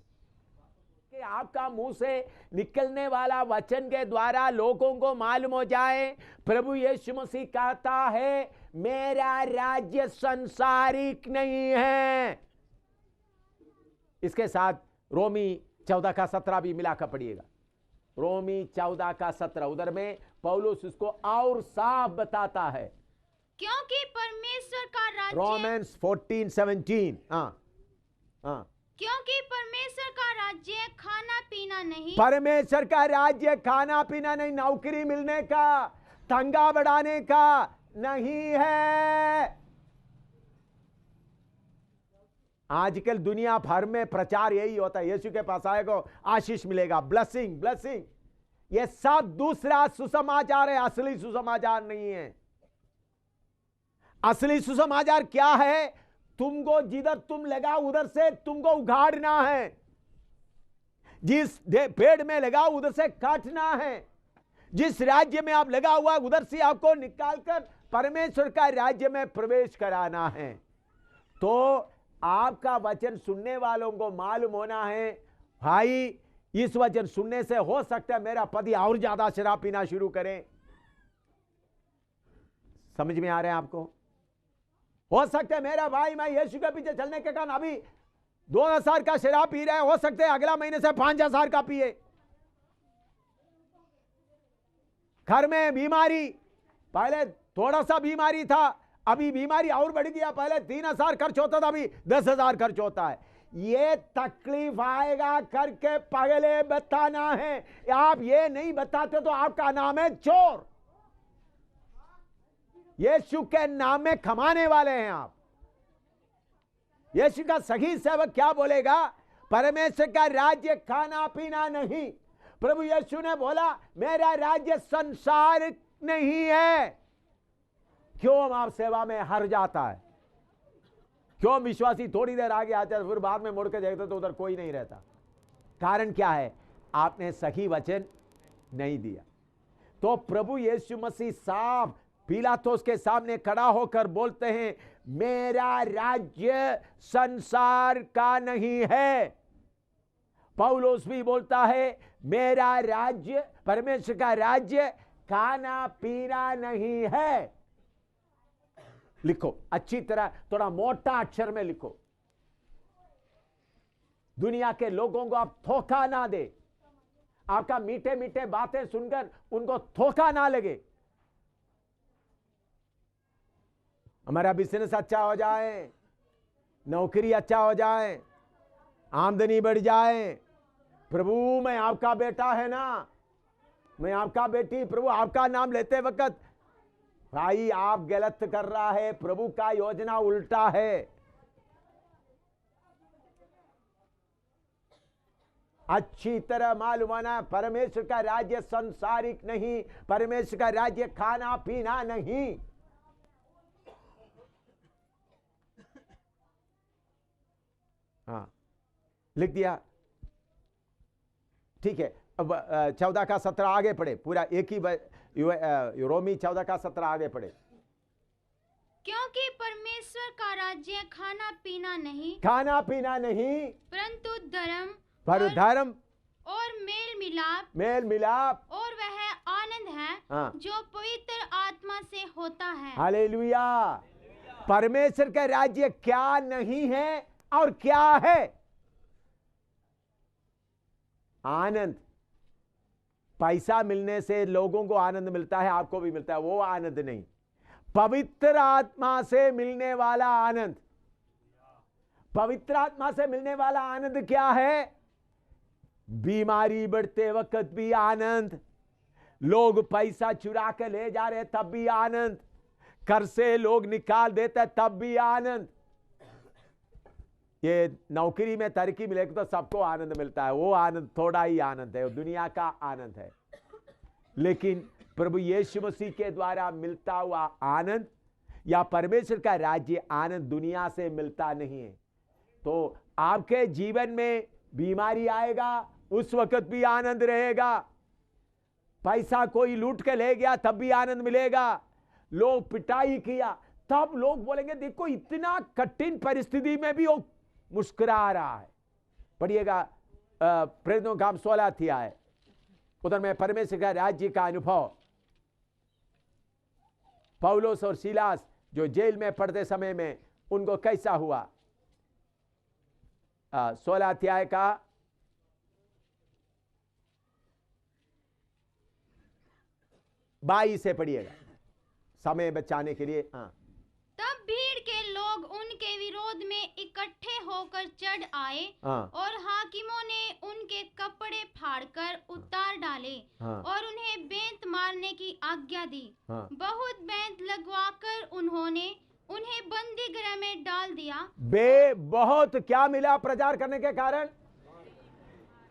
S1: कि आपका मुंह से निकलने वाला वचन के द्वारा लोगों को मालूम हो जाए प्रभु यीशु मसीह कहता है मेरा राज्य सांसारिक नहीं है। इसके साथ रोमी 14 का 17 भी मिलाकर पढ़िएगा। रोमी 14 का 17 उधर में पौलुस उसको और साफ बताता है।
S2: क्योंकि परमेश्वर का राज्य,
S1: रोमन्स 14:17।
S2: क्योंकि परमेश्वर का राज्य खाना पीना नहीं।
S1: परमेश्वर का राज्य खाना पीना नहीं, नौकरी मिलने का, तंगा बढ़ाने का नहीं है। आजकल दुनिया भर में प्रचार यही होता है, यीशु के पास आएगा आशीष मिलेगा, ब्लेसिंग ब्लेसिंग। ये सब दूसरा सुसमाचार है, असली सुसमाचार नहीं है। असली सुसमाचार क्या है? तुमको जिधर तुम लगा उधर से तुमको उखाड़ना है, जिस पेड़ में लगा उधर से काटना है, जिस राज्य में आप लगा हुआ उधर से आपको निकालकर परमेश्वर का राज्य में प्रवेश कराना है। तो आपका वचन सुनने वालों को मालूम होना है, भाई इस वचन सुनने से हो सकता है मेरा पति और ज्यादा शराब पीना शुरू करे। समझ में आ रहे हैं आपको? हो सकता है मेरा भाई, मैं यीशु के पीछे चलने के कारण अभी 2000 का शराब पी रहा है, हो सकता है अगला महीने से 5000 का पिए। घर में बीमारी, पहले थोड़ा सा बीमारी था, अभी बीमारी और बढ़ गया, पहले 3000 खर्च होता था, अभी 10,000 खर्च होता है। ये तकलीफ आएगा करके पहले बताना है। आप ये नहीं बताते तो आपका नाम है चोर। यीशु के नाम में कमाने वाले हैं आप। यीशु का सही सेवक क्या बोलेगा? परमेश्वर का राज्य खाना पीना नहीं। प्रभु यीशु ने बोला मेरा राज्य संसार नहीं है। क्यों आप सेवा में हार जाता है? क्यों विश्वासी थोड़ी देर आगे आता है फिर बाद में मुड़ के देखते तो उधर कोई नहीं रहता? कारण क्या है? आपने सही वचन नहीं दिया। तो प्रभु यीशु मसीह साफ पिलातुस के सामने खड़ा होकर बोलते हैं मेरा राज्य संसार का नहीं है। पौलुस भी बोलता है मेरा राज्य, परमेश्वर का राज्य खाना पीना नहीं है। लिखो अच्छी तरह, थोड़ा मोटा अक्षर में लिखो। दुनिया के लोगों को आप धोखा ना दे। आपका मीठे मीठे बातें सुनकर उनको धोखा ना लगे। हमारा बिजनेस अच्छा हो जाए, नौकरी अच्छा हो जाए, आमदनी बढ़ जाए। प्रभु मैं आपका बेटा है ना, मैं आपका बेटी, प्रभु आपका नाम लेते वक्त भाई आप गलत कर रहा है। प्रभु का योजना उल्टा है। अच्छी तरह मालूम होना, परमेश्वर का राज्य संसारिक नहीं, परमेश्वर का राज्य खाना पीना नहीं। हाँ लिख दिया, ठीक है। अब 14 का 17 आगे पढ़े, पूरा एक ही रोमी 14 का 17 आगे पढ़े।
S2: क्योंकि परमेश्वर का राज्य खाना पीना नहीं,
S1: खाना पीना नहीं,
S2: परंतु धर्म
S1: पर धर्म
S2: और मेल मिलाप,
S1: मेल मिलाप
S2: और वह आनंद है
S1: हाँ।
S2: जो पवित्र आत्मा से होता है।
S1: हालेलुया। परमेश्वर का राज्य क्या नहीं है और क्या है? आनंद। पैसा मिलने से लोगों को आनंद मिलता है, आपको भी मिलता है, वो आनंद नहीं। पवित्र आत्मा से मिलने वाला आनंद। पवित्र आत्मा से मिलने वाला आनंद क्या है? बीमारी बढ़ते वक्त भी आनंद, लोग पैसा चुरा के ले जा रहे तब भी आनंद, घर से लोग निकाल देते तब भी आनंद। ये नौकरी में तरक्की मिलेगी तो सबको आनंद मिलता है, वो आनंद थोड़ा ही आनंद है, वो दुनिया का आनंद है। लेकिन प्रभु यीशु मसीह के द्वारा मिलता हुआ आनंद या परमेश्वर का राज्य आनंद दुनिया से मिलता नहीं है। तो आपके जीवन में बीमारी आएगा, उस वक्त भी आनंद रहेगा। पैसा कोई लूट के ले गया तब भी आनंद मिलेगा। लोग पिटाई किया तब लोग बोलेंगे देखो इतना कठिन परिस्थिति में भी वो मुस्कुरा रहा है। पढ़िएगा प्रेरितों का काम 16 अध्याय, उधर में परमेश्वर का राज्य का अनुभव। पौलुस और सीलास जो जेल में पढ़ते समय में उनको कैसा हुआ? 16 अध्याय का 22 से पढ़िएगा समय बचाने के लिए। हाँ।
S2: तब भीड़ के लोग उनके विरोध में इकट्ठे होकर चढ़ आए और हाकिमों ने उनके कपड़े फाड़कर उतार डाले और उन्हें बेंत मारने की आज्ञा दी। बहुत बेंत लगवाकर उन्होंने उन्हें बंदी गृह में डाल दिया।
S1: बहुत क्या मिला प्रचार करने के कारण?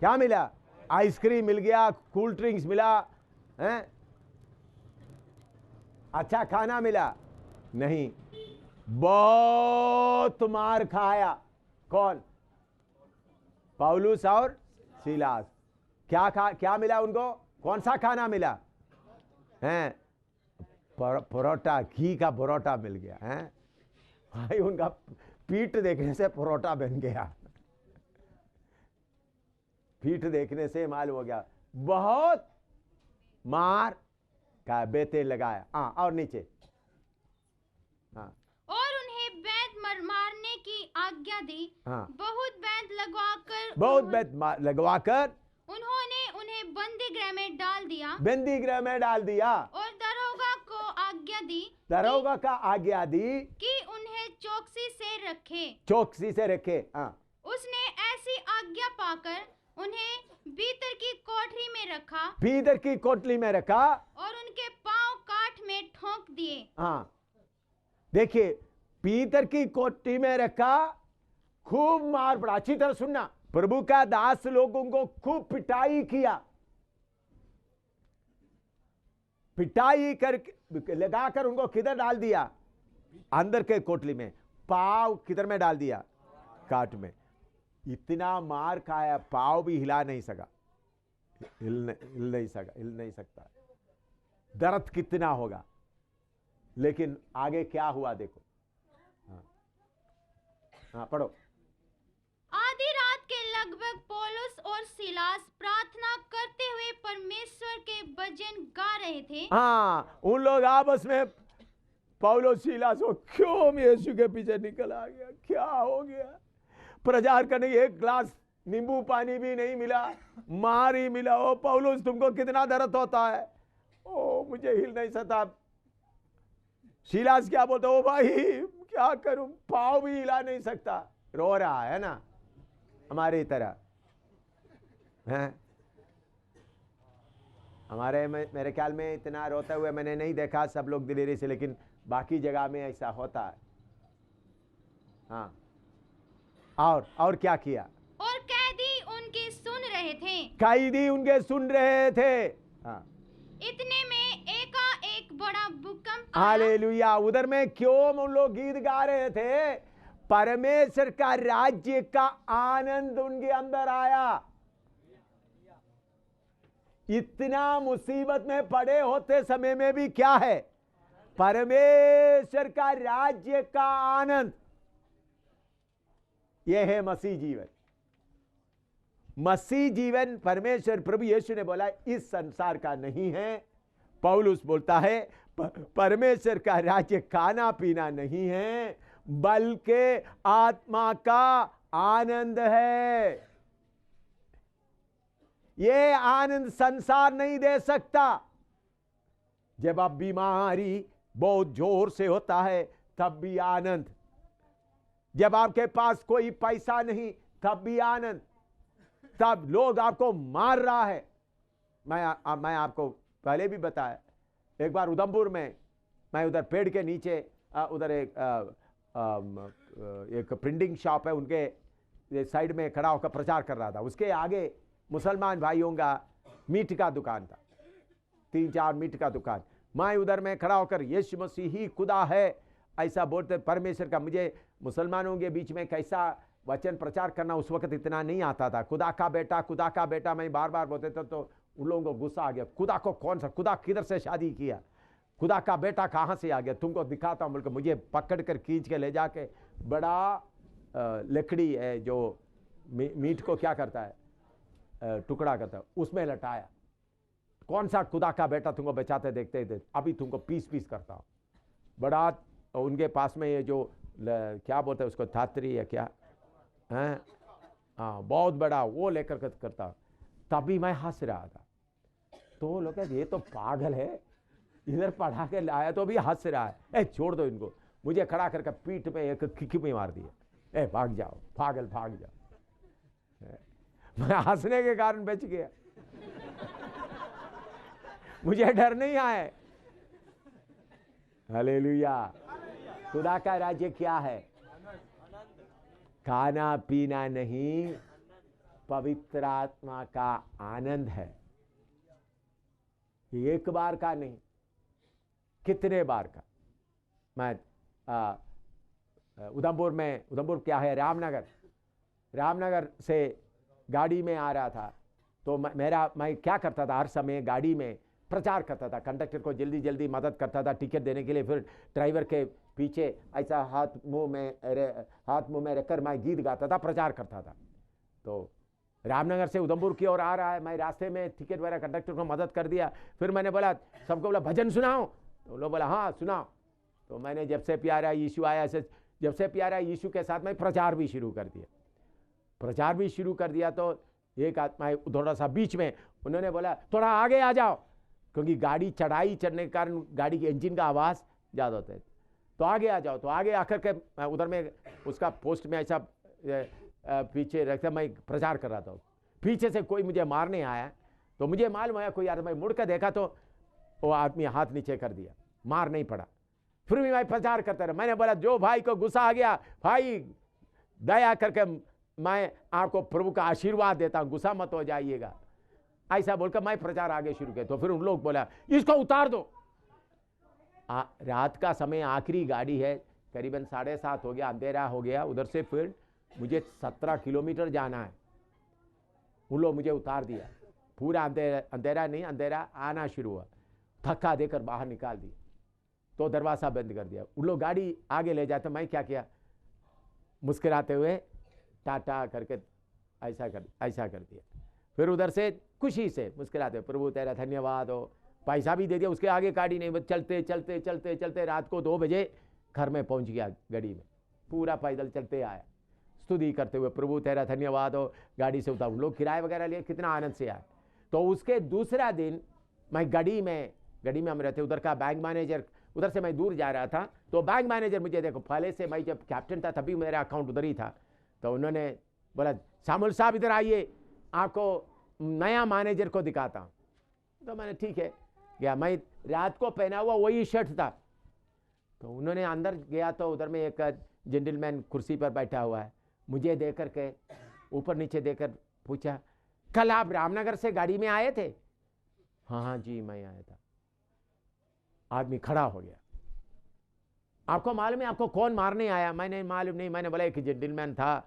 S1: क्या मिला? आइसक्रीम मिल गया, कूल ड्रिंक्स मिला, हैं? अच्छा खाना मिला? नहीं, बहुत मार खाया। कौन? पौलुस और सीलास। क्या मिला उनको? कौन सा खाना मिला? हैं? परोठा, घी का परोठा मिल गया। हैं भाई, उनका पीठ देखने से परोठा बन गया। पीठ देखने से मालूम हो गया। बहुत मार का बेते लगाया। हाँ, और नीचे। हाँ,
S2: और उन्हें बैंत मारने की आज्ञा दी।
S1: हाँ,
S2: बहुत बैंत
S1: लगवाकर
S2: उन्होंने उन्हें बंदी गृह में डाल दिया।
S1: बंदी गृह में डाल दिया।
S2: और दरोगा को आज्ञा दी,
S1: दरोगा का आज्ञा दी
S2: कि उन्हें चौकसी से रखे।
S1: चौकसी से रखे। हाँ,
S2: उसने ऐसी आज्ञा पाकर उन्हें भीतर की कोठरी में रखा।
S1: भीतर की कोठरी में रखा
S2: और उनके पांव काठ में ठोंक दिए।
S1: हाँ, देखिए, भीतर की कोठरी में रखा, खूब मार पड़ा। अच्छी तरह सुनना, प्रभु का दास लोगों को खूब पिटाई किया। पिटाई करके लगाकर उनको किधर डाल दिया? अंदर के कोठरी में। पाव किधर में डाल दिया? काट में। इतना मार खाया, पाव भी हिला नहीं सका, हिल नहीं सकता। दर्द कितना होगा। लेकिन आगे क्या हुआ देखो। हाँ, पढ़ो।
S2: आधी रात के लगभग पौलुस और सीलास प्रार्थना करते हुए परमेश्वर के भजन गा रहे थे।
S1: हाँ, उन लोग आपस में, पौलुस सीलास को, क्यों यीशु के पीछे निकल आ गया? क्या हो गया? प्रचार करने एक ग्लास नींबू पानी भी नहीं मिला, मार ही मिला। ओ पौलुस, तुमको कितना दर्द होता है? ओ, मुझे हिल नहीं सकता। सीलास क्या बोलते? ओ भाई, क्या करूं, पाँव भी हिला नहीं सकता। रो रहा है ना, हमारी तरह हैं। मेरे ख्याल में इतना रोते हुए मैंने नहीं देखा सब लोग दिलेरी से, लेकिन बाकी जगह में ऐसा होता है। हाँ, और क्या किया?
S2: और कैदी उनके सुन रहे थे।
S1: कैदी उनके सुन रहे थे। हाँ,
S2: इतने में एकाएक बड़ा भूकंप आया।
S1: हालेलुया। उधर में क्यों उन लोग गीत गा रहे थे? परमेश्वर का राज्य का आनंद उनके अंदर आया। इतना मुसीबत में पड़े होते समय में भी क्या है? परमेश्वर का राज्य का आनंद। यह है मसीह जीवन। मसीह जीवन, परमेश्वर प्रभु यीशु ने बोला, इस संसार का नहीं है। पौलुस बोलता है, परमेश्वर का राज्य खाना पीना नहीं है, बल्कि आत्मा का आनंद है। यह आनंद संसार नहीं दे सकता। जब आप बीमारी बहुत जोर से होता है तब भी आनंद, जब आपके पास कोई पैसा नहीं तब भी आनंद, तब लोग आपको मार रहा है। मैं आपको पहले भी बताया, एक बार उधमपुर में मैं उधर पेड़ के नीचे उधर एक प्रिंटिंग शॉप है, उनके साइड में खड़ा होकर प्रचार कर रहा था। उसके आगे मुसलमान भाइयों का मीट का दुकान था, 3-4 मीट का दुकान। मैं उधर में खड़ा होकर यीशु मसीह ही खुदा है ऐसा बोलते, परमेश्वर का, मुझे मुसलमानों के बीच में कैसा वचन प्रचार करना उस वक्त इतना नहीं आता था। खुदा का बेटा, खुदा का बेटा मैं बार बार बोलते थे तो उन लोगों को गुस्सा आ गया। खुदा को कौन सा, खुदा किधर से शादी किया? खुदा का बेटा कहाँ से आ गया? तुमको दिखाता हूँ बोलकर मुझे पकड़ कर खींच के ले जाके बड़ा लकड़ी है जो मीट को क्या करता है, टुकड़ा करता है, उसमें लटाया। कौन सा खुदा का बेटा तुमको बचाते देखते ही अभी तुमको पीस पीस करता हूँ। बड़ा उनके पास में ये जो क्या बोलते हैं उसको, धात्री है क्या है, हाँ, बहुत बड़ा वो लेकर करता। तभी मैं हंस रहा था। तो लोग कहते ये तो पागल है, इधर पढ़ा के लाया तो भी हंस रहा है। ए छोड़ दो इनको। मुझे खड़ा करके पीठ में एक किक में मार दिया। ए भाग जाओ पागल, भाग जाओ। मैं हंसने के कारण बच गया, मुझे डर नहीं आया। हालेलुया। खुदा का राज्य क्या है? खाना पीना नहीं, पवित्र आत्मा का आनंद है। एक बार का नहीं, कितने बार का। मैं उधमपुर क्या है, रामनगर से गाड़ी में आ रहा था, तो मैं क्या करता था, हर समय गाड़ी में प्रचार करता था, कंडक्टर को जल्दी जल्दी मदद करता था टिकट देने के लिए, फिर ड्राइवर के पीछे ऐसा हाथ मुंह में रखकर मैं गीत गाता था, प्रचार करता था। तो रामनगर से उधमपुर की ओर आ रहा है, मैं रास्ते में टिकट वगैरह कंडक्टर को मदद कर दिया। फिर मैंने बोला, सबको बोला भजन सुनाओ, तो लोग बोला हाँ सुनाओ। तो मैंने जब से प्यारा यीशु आया, जब से प्यारा यीशु के साथ मैं प्रचार भी शुरू कर दिया। तो एक आत्मा थोड़ा सा बीच में उन्होंने बोला थोड़ा आगे आ जाओ, क्योंकि गाड़ी चढ़ाई चढ़ने के कारण गाड़ी के इंजन का आवाज़ ज़्यादा होता है, तो आगे आ जाओ। तो आगे आकर के उधर में उसका पोस्ट में ऐसा पीछे रखता, मैं प्रचार कर रहा था। पीछे से कोई मुझे मारने आया, तो मुझे मालूम आया कोई यार, मैं मुड़ कर देखा तो वो आदमी हाथ नीचे कर दिया, मार नहीं पड़ा। फिर भी मैं प्रचार करता रहा। मैंने बोला जो भाई को गुस्सा आ गया, भाई दया करके मैं आपको प्रभु का आशीर्वाद देता हूं, गुस्सा मत हो जाइएगा, ऐसा बोलकर मैं प्रचार आगे शुरू किया। तो फिर उन लोग बोला इसको उतार दो। रात का समय, आखिरी गाड़ी है, करीबन 7:30 हो गया, अंधेरा हो गया। उधर से फिर मुझे 17 किलोमीटर जाना है। उन लोग मुझे उतार दिया, पूरा अंधेरा नहीं, अंधेरा आना शुरू हुआ, धक्का देकर बाहर निकाल दिया, तो दरवाजा बंद कर दिया। उन लोग गाड़ी आगे ले जाते, मैं क्या किया, मुस्कुराते हुए टाटा करके ऐसा कर दिया। फिर उधर से खुशी से मुस्कुराते, प्रभु तेरा धन्यवाद हो, पैसा भी दे दिया। उसके आगे गाड़ी नहीं, चलते चलते चलते चलते रात को 2 बजे घर में पहुंच गया, गाड़ी में पूरा पैदल चलते आया, स्तुति करते हुए, प्रभु तेरा धन्यवाद हो। गाड़ी से उतार, लोग किराए वगैरह लिए, कितना आनंद से आए। तो उसके दूसरा दिन मैं गाड़ी में हम रहते, उधर का बैंक मैनेजर, उधर से मैं दूर जा रहा था, तो बैंक मैनेजर मुझे देखो, पहले से मैं जब कैप्टन था तभी मेरा अकाउंट उधर ही था, तो उन्होंने बोला शामुल साहब इधर आइए, आपको नया मैनेजर को दिखाता हूँ। तो मैंने ठीक है गया, मैं रात को पहना हुआ वही शर्ट था। तो उन्होंने अंदर गया, तो उधर में एक जेंटलमैन कुर्सी पर बैठा हुआ है, मुझे देख करके ऊपर नीचे देखकर पूछा, कल आप रामनगर से गाड़ी में आए थे? हाँ जी मैं आया था। आदमी खड़ा हो गया, आपको मालूम है आपको कौन मारने आया? मैंने मालूम नहीं। मैंने बोला एक जेंटलमैन था,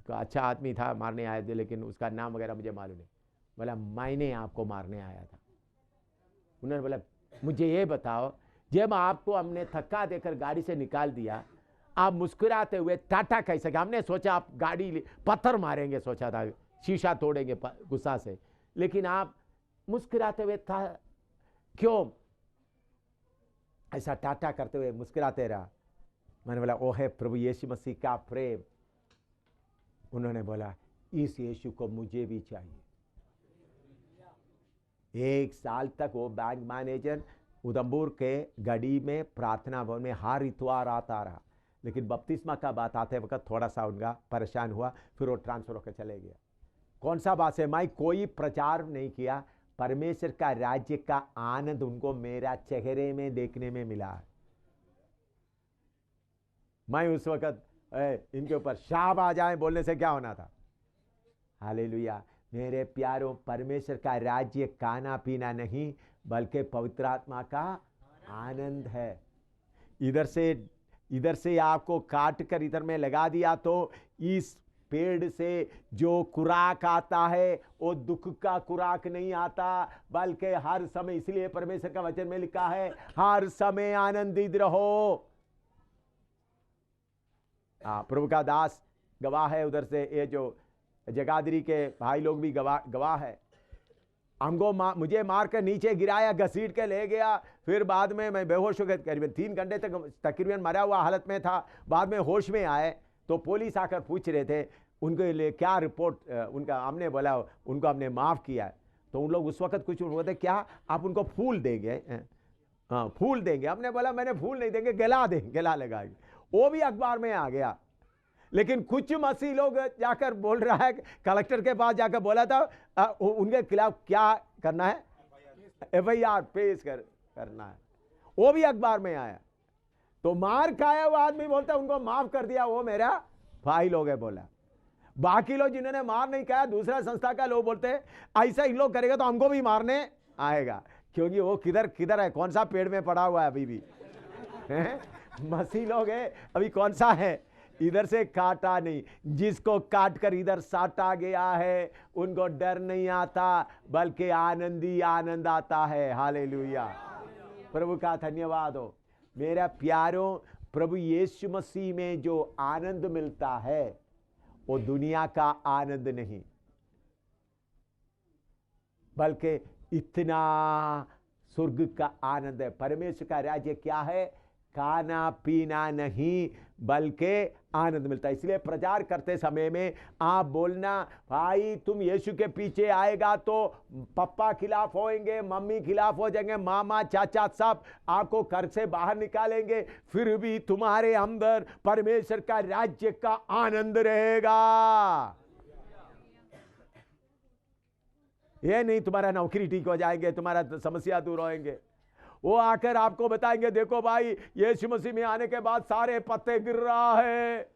S1: अच्छा आदमी था, मारने आए थे, लेकिन उसका नाम वगैरह मुझे मालूम नहीं। बोला मैंने आपको मारने आया था। उन्होंने बोला मुझे ये बताओ, जब आपको हमने धक्का देकर गाड़ी से निकाल दिया, आप मुस्कुराते हुए टाटा कैसे? हमने सोचा आप गाड़ी पत्थर मारेंगे, सोचा था शीशा तोड़ेंगे गुस्सा से, लेकिन आप मुस्कुराते हुए था, क्यों ऐसा टाटा करते हुए मुस्कुराते रहा? मैंने बोला ओ है प्रभु यीशु मसीह का प्रेम। उन्होंने बोला इस यीशु को मुझे भी चाहिए। 1 साल तक वो बैंक मैनेजर उधमपुर के गढ़ी में प्रार्थना भवन में हर इतवार आता रहा, लेकिन बपतिस्मा का बात आते वक्त थोड़ा सा उनका परेशान हुआ, फिर वो ट्रांसफर होकर चले गया। कौन सा बात है, मैं कोई प्रचार नहीं किया, परमेश्वर का राज्य का आनंद उनको मेरा चेहरे में देखने में मिला है। मैं उस वक्त इनके ऊपर शाप आ जाए बोलने से क्या होना था। हालेलुया। मेरे प्यारों, परमेश्वर का राज्य खाना पीना नहीं बल्कि पवित्र आत्मा का आनंद है। इधर से आपको काट कर इधर में लगा दिया तो इस पेड़ से जो खुराक आता है वो दुख का खुराक नहीं आता, बल्कि हर समय, इसलिए परमेश्वर का वचन में लिखा है हर समय आनंदित रहो। प्रभु का दास गवाह है, उधर से ये जो जगाधरी के भाई लोग भी गवाह है। हमको मुझे मार कर नीचे गिराया, घसीट के ले गया, फिर बाद में मैं बेहोश हो गया, करीबन 3 घंटे तक तकरीबन मरा हुआ हालत में था। बाद में होश में आए तो पुलिस आकर पूछ रहे थे उनके लिए क्या रिपोर्ट, उनका हमने बोला उनको हमने माफ़ किया। तो उन लोग उस वक्त कुछ बोलते क्या आप उनको फूल देंगे? हाँ फूल देंगे। हमने बोला मैंने फूल नहीं देंगे, गला लगाएंगे। वो भी अखबार में आ गया। लेकिन कुछ मसीह लोग जाकर बोल रहा है, कलेक्टर के पास जाकर बोला था उनके खिलाफ क्या करना है, FIR पेश करना है, वो भी अखबार में आया। तो मार खाया हुआ आदमी बोलता है उनको माफ कर दिया, वो मेरा भाई लोग है बोला। बाकी लोग जिन्होंने मार नहीं खाया, दूसरा संस्था का लोग बोलते हैं ऐसा इन लोग करेगा तो हमको भी मारने आएगा, क्योंकि वो किधर किधर है, कौन सा पेड़ में पड़ा हुआ है अभी भी मसीह लोग है अभी कौन सा है, इधर से काटा नहीं, जिसको काट कर इधर साटा गया है उनको डर नहीं आता बल्कि आनंद ही आनंद आता है। हालेलुया, प्रभु का धन्यवाद हो। मेरा प्यारों, प्रभु यीशु मसीह में जो आनंद मिलता है वो दुनिया का आनंद नहीं, बल्कि इतना स्वर्ग का आनंद है। परमेश्वर का राज्य क्या है? खाना पीना नहीं बल्कि आनंद मिलता है। इसलिए प्रचार करते समय में आप बोलना, भाई तुम यीशु के पीछे आएगा तो पापा खिलाफ होएंगे, मम्मी खिलाफ हो जाएंगे, मामा चाचा सब आपको घर से बाहर निकालेंगे, फिर भी तुम्हारे अंदर परमेश्वर का राज्य का आनंद रहेगा। ये नहीं तुम्हारा नौकरी ठीक हो जाएंगे, तुम्हारा समस्या दूर होएंगे। वो आकर आपको बताएंगे देखो भाई यीशु मसीह में आने के बाद सारे पत्ते गिर रहा है,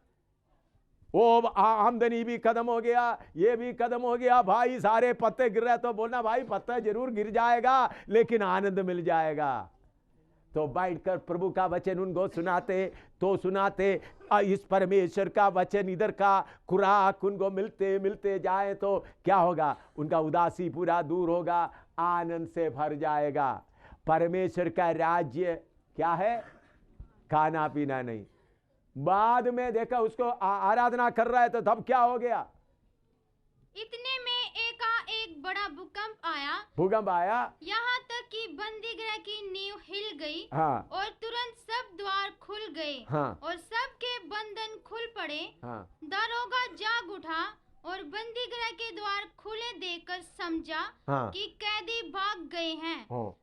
S1: वो आमदनी भी खत्म हो गया, ये भी खत्म हो गया, भाई सारे पत्ते गिर रहे। तो बोलना भाई पत्ता जरूर गिर जाएगा लेकिन आनंद मिल जाएगा। तो बैठकर प्रभु का वचन उनको सुनाते इस परमेश्वर का वचन इधर का खुराक उनको मिलते मिलते जाए तो क्या होगा? उनका उदासी पूरा दूर होगा, आनंद से भर जाएगा। परमेश्वर का राज्य क्या है? खाना पीना नहीं। बाद में देखा उसको आराधना कर रहा है तो तब क्या हो गया?
S2: इतने में एक बड़ा
S1: भूकंप आया,
S2: यहाँ तक कि बंदी गृह की नींव हिल गई।
S1: हाँ,
S2: और तुरंत सब द्वार खुल गए,
S1: हाँ,
S2: और सबके बंधन खुल पड़े।
S1: हाँ,
S2: दरोगा जाग उठा और बंदी गृह के द्वार खुले देखकर समझा
S1: हाँ,
S2: कि कैदी भाग गए हैं।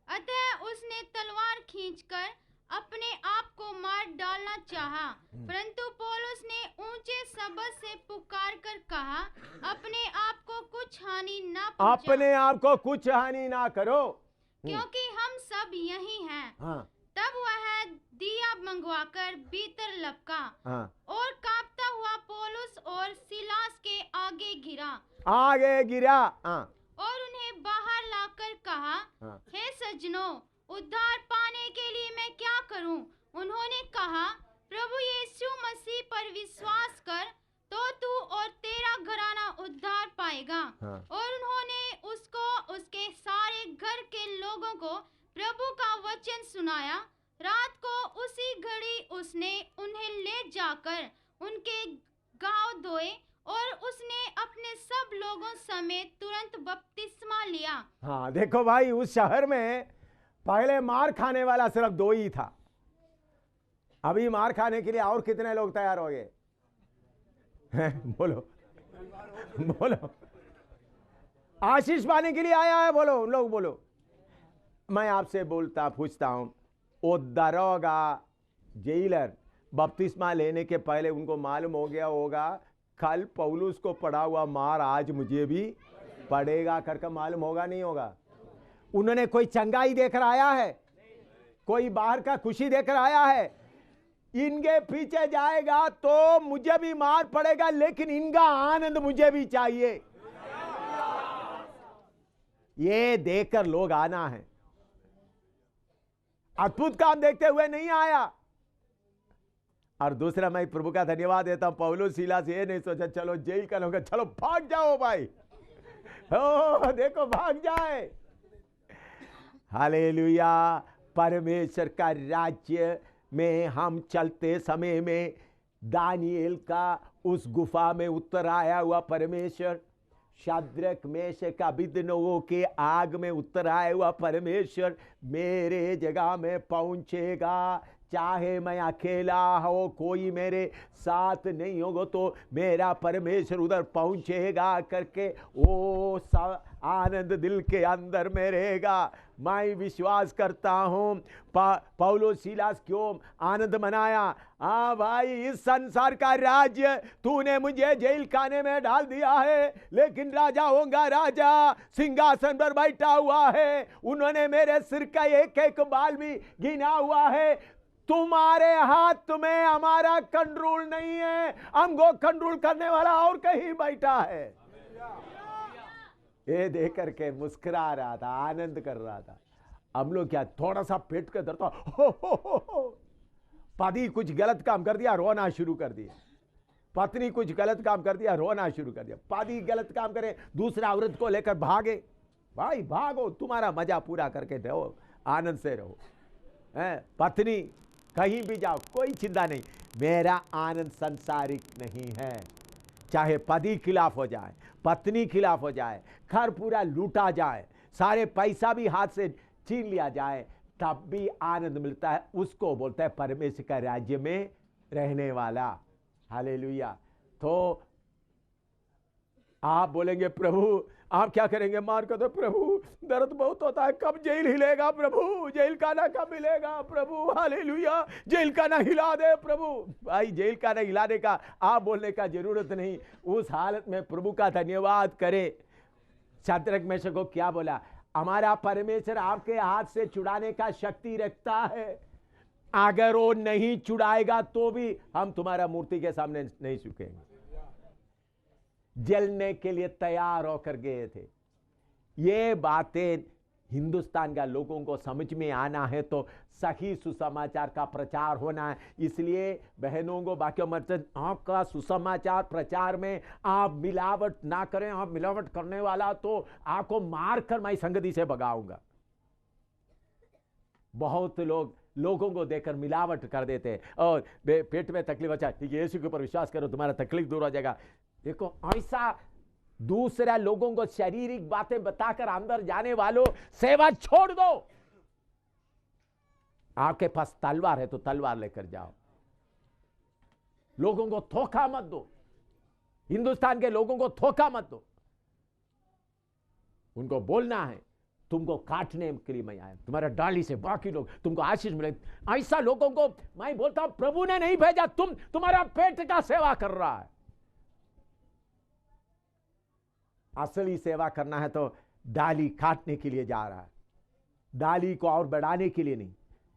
S2: अतः उसने तलवार खींचकर अपने आप को मार डालना चाहा, परंतु पौलुस ने ऊंचे शब्द से पुकार कर कहा, अपने आप को कुछ हानि ना पहुंचा,
S1: अपने आप को कुछ हानि ना करो,
S2: क्योंकि हम सब यही हैं।
S1: हाँ,
S2: तब वह दिया मंगवाकर भीतर लपका,
S1: हाँ,
S2: और कांपता हुआ पौलुस और सिलास के आगे गिरा,
S1: हाँ,
S2: और उन्हें बाहर लाकर कहा,
S1: हाँ,
S2: हे सज्जनों, उद्धार पाने के लिए मैं क्या करूं? उन्होंने कहा, प्रभु यीशु मसीह पर विश्वास कर तो तू और तेरा घराना उद्धार पाएगा।
S1: हाँ,
S2: और उन्होंने उसको उसके सारे घर के लोगों को प्रभु का वचन सुनाया। रात को उसी घड़ी उसने उन्हें ले जाकर उनके घाव धोए, और उसने अपने सब लोगों समेत तुरंत बपतिस्मा लिया।
S1: हाँ। देखो भाई, उस शहर में पहले मार खाने वाला सिर्फ 2 ही था, अभी मार खाने के लिए और कितने लोग तैयार हो गए? बोलो बोलो, आशीष पाने के लिए आया है, बोलो लोग बोलो। मैं आपसे पूछता हूं, वो दरोगा जेलर बपतिस्मा लेने के पहले उनको मालूम हो गया होगा कल पौलुस को पड़ा हुआ मार आज मुझे भी पड़ेगा करके मालूम होगा नहीं होगा? उन्होंने कोई चंगाई देकर आया है, कोई बाहर का खुशी देकर आया है? इनके पीछे जाएगा तो मुझे भी मार पड़ेगा लेकिन इनका आनंद मुझे भी चाहिए, ये देखकर लोग आना है। अद्भुत काम देखते हुए नहीं आया। और दूसरा, मैं प्रभु का धन्यवाद देता हूं, पौलुस सीलास ये नहीं सोचा चलो जेल का लोग, चलो भाग जाओ भाई, ओ देखो भाग जाए। हालेलुया। परमेश्वर का राज्य में हम चलते समय में दानिएल का उस गुफा में उतर आया हुआ परमेश्वर, शाद्रक मेशक अबेदनगो के आग में उतर आया हुआ परमेश्वर मेरे जगह में पहुंचेगा। चाहे मैं अकेला हो, कोई मेरे साथ नहीं होगा तो मेरा परमेश्वर उधर पहुंचेगा करके वो सब आनंद दिल के अंदर में रहेगा। मैं विश्वास करता हूं पौलुस सीलास क्यों आनंद मनाया? हाँ भाई, इस संसार का राज्य तूने मुझे जेल खाने में डाल दिया है, लेकिन राजा होगा, राजा सिंहासन पर बैठा हुआ है, उन्होंने मेरे सिर का एक एक बाल भी गिना हुआ है। तुम्हारे हाथ में हमारा कंट्रोल नहीं है, हमको कंट्रोल करने वाला और कहीं बैठा है। ये देख करके मुस्कुरा रहा था, आनंद कर रहा था। हम लोग क्या थोड़ा सा पेट के दर्द, हो। पति कुछ गलत काम कर दिया, रोना शुरू कर दिया। पत्नी कुछ गलत काम कर दिया, रोना शुरू कर दिया। पति गलत काम करे, दूसरा औरत को लेकर भागे। भाई भागो, तुम्हारा मजा पूरा करके रहो, आनंद से रहो। पत्नी कहीं भी जाओ, कोई चिंता नहीं, मेरा आनंद संसारिक नहीं है। चाहे पति खिलाफ हो जाए, पत्नी खिलाफ हो जाए, घर पूरा लूटा जाए, सारे पैसा भी हाथ से छीन लिया जाए, तब भी आनंद मिलता है। उसको बोलता है परमेश्वर का राज्य में रहने वाला। हालेलुया। तो आप बोलेंगे प्रभु आप क्या करेंगे? मार कर दो प्रभु, दर्द बहुत होता है, कब जेल हिलेगा प्रभु, जेल खाना कब मिलेगा प्रभु? हालेलुया, जेल खाना हिला दे प्रभु। भाई जेल खाना हिलाने का आप बोलने का जरूरत नहीं। उस हालत में प्रभु का धन्यवाद करे। शद्रक मेशक को क्या बोला? हमारा परमेश्वर आपके हाथ से छुड़ाने का शक्ति रखता है। अगर वो नहीं छुड़ाएगा तो भी हम तुम्हारा मूर्ति के सामने नहीं झुकेंगे। जलने के लिए तैयार होकर गए थे। ये बातें हिंदुस्तान का लोगों को समझ में आना है तो सही सुसमाचार का प्रचार होना है। इसलिए बहनों को बाकी मतलब आपका सुसमाचार प्रचार में आप मिलावट ना करें। आप मिलावट करने वाला तो आपको मार कर मैं संगति से भगाऊंगा। बहुत लोग लोगों को देखकर मिलावट कर देते हैं और पेट में तकलीफ अच्छा ठीक है, यीशु के ऊपर विश्वास करो तुम्हारा तकलीफ दूर हो जाएगा। देखो ऐसा दूसरा लोगों को शारीरिक बातें बताकर अंदर जाने वालों, सेवा छोड़ दो। आपके पास तलवार है तो तलवार लेकर जाओ। लोगों को धोखा मत दो। हिंदुस्तान के लोगों को धोखा मत दो। उनको बोलना है तुमको काटने के लिए मैं आया, तुम्हारा डाली से बाकी लोग तुमको आशीष मिले। ऐसा लोगों को मैं बोलता हूं प्रभु ने नहीं भेजा, तुम्हारा पेट का सेवा कर रहा है। असली सेवा करना है तो डाली काटने के लिए जा रहा है। डाली को और बढ़ाने के लिए नहीं,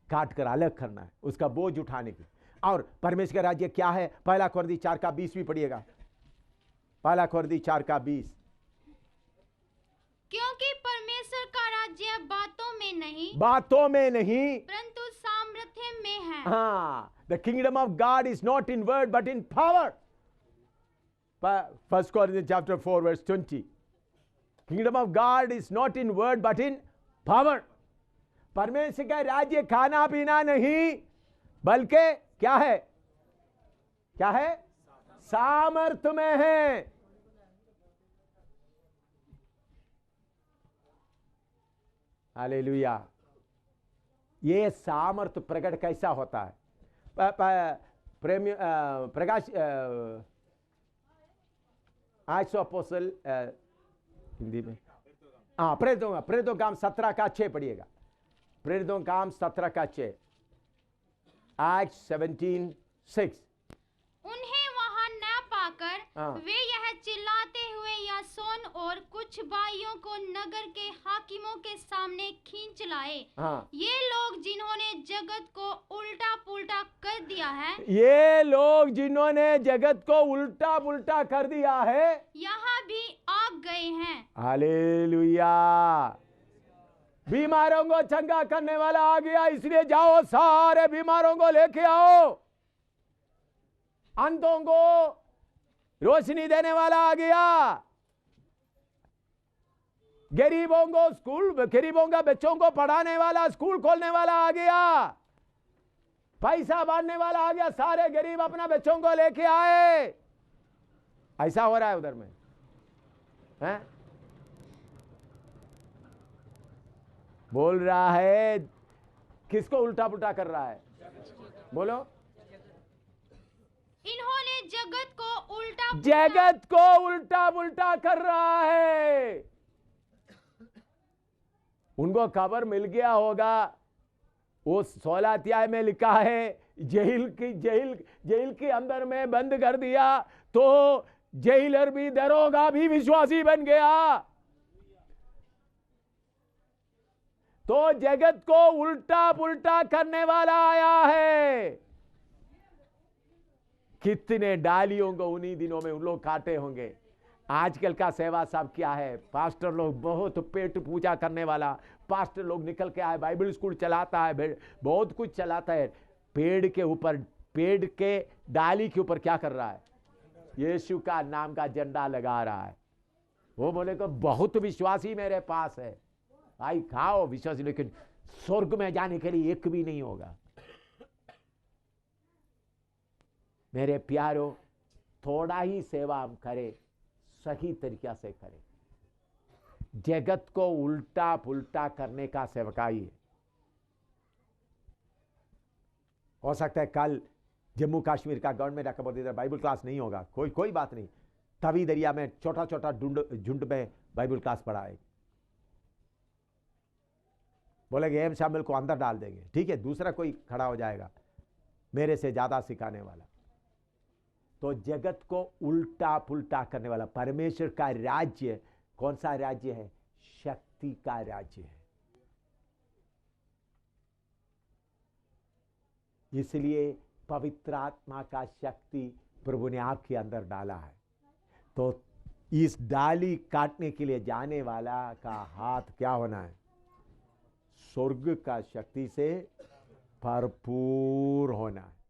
S1: काट कर अलग करना है, उसका बोझ उठाने के लिए। और परमेश्वर का राज्य क्या है? 1 कुरिन्थी 4:20 भी पढ़िएगा। 1 कुरिन्थी 4:20।
S2: क्योंकि परमेश्वर का राज्य बातों में नहीं परंतु सामर्थ्य में है।
S1: हाँ, the kingdom of God is not in word but in power. 1 Corinthians chapter 4 verse 20. Kingdom of God is not in word but in power. परमेश्वर का राज्य खाना पीना नहीं बल्कि क्या है? क्या है? सामर्थ्य में है। हालेलुया। ये सामर्थ्य प्रकट कैसा होता है? प्रकाश आज अपोस्टल हिंदी में प्रेरितों काम 17:6 पढ़िएगा। प्रेरितों काम 17:6, Acts 17:6।
S2: उन्हें वहां न पाकर वे यह चिल्लाते हुए यासोन और कुछ भाइयों को नगर के हाकिमों के सामने खींच लाए। ये लोग जिन्होंने जगत को उल्टा पुल्टा कर दिया है,
S1: ये लोग जिन्होंने जगत को उल्टा पुल्टा कर दिया है,
S2: यहाँ भी आ गए हैं।
S1: हालेलुया। बीमारों को चंगा करने वाला आ गया, इसलिए जाओ सारे बीमारों को लेके आओ। अंधों को रोशनी देने वाला आ गया। गरीबों का बच्चों को पढ़ाने वाला, स्कूल खोलने वाला आ गया। पैसा बांटने वाला आ गया। सारे गरीब अपना बच्चों को लेके आए। ऐसा हो रहा है उधर में है? बोल रहा है किसको उल्टा पुल्टा कर रहा है? बोलो।
S2: इन्होंने जगत को
S1: उल्टा पुल्टा कर रहा है। उनको खबर मिल गया होगा। वो 16 अध्याय में लिखा है जेल के अंदर में बंद कर दिया तो जेलर भी, दरोगा भी विश्वासी बन गया। तो जगत को उल्टा पुल्टा करने वाला आया है। कितने डालियों को उन्हीं दिनों में उन लोग काटे होंगे। आजकल का सेवा सब क्या है? पास्टर लोग बहुत पेट पूजा करने वाला पास्टर लोग निकल के आए, बाइबल स्कूल चलाता है, बहुत कुछ चलाता है। पेड़ के ऊपर, पेड़ के डाली के ऊपर क्या कर रहा है? यीशु का नाम का झंडा लगा रहा है। वो बोले को बहुत विश्वासी मेरे पास है, भाई खाओ विश्वासी, लेकिन स्वर्ग में जाने के लिए एक भी नहीं होगा। मेरे प्यारो, थोड़ा ही सेवा हम करें, सही तरीका से करें। जगत को उल्टा पुल्टा करने का सेवकाई है। हो सकता है कल जम्मू कश्मीर का गवर्नमेंट आकर बोल देता बाइबल क्लास नहीं होगा, कोई बात नहीं, तभी दरिया में छोटा छोटा झुंड में बाइबल क्लास पढ़ाए, बोलेंगे एम शामिल को अंदर डाल देंगे, ठीक है, दूसरा कोई खड़ा हो जाएगा मेरे से ज्यादा सिखाने वाला। तो जगत को उल्टा पुल्टा करने वाला परमेश्वर का राज्य कौन सा राज्य है? शक्ति का राज्य है। इसलिए पवित्र आत्मा का शक्ति प्रभु ने आपके अंदर डाला है। तो इस डाली काटने के लिए जाने वाला का हाथ क्या होना है? स्वर्ग का शक्ति से भरपूर होना है।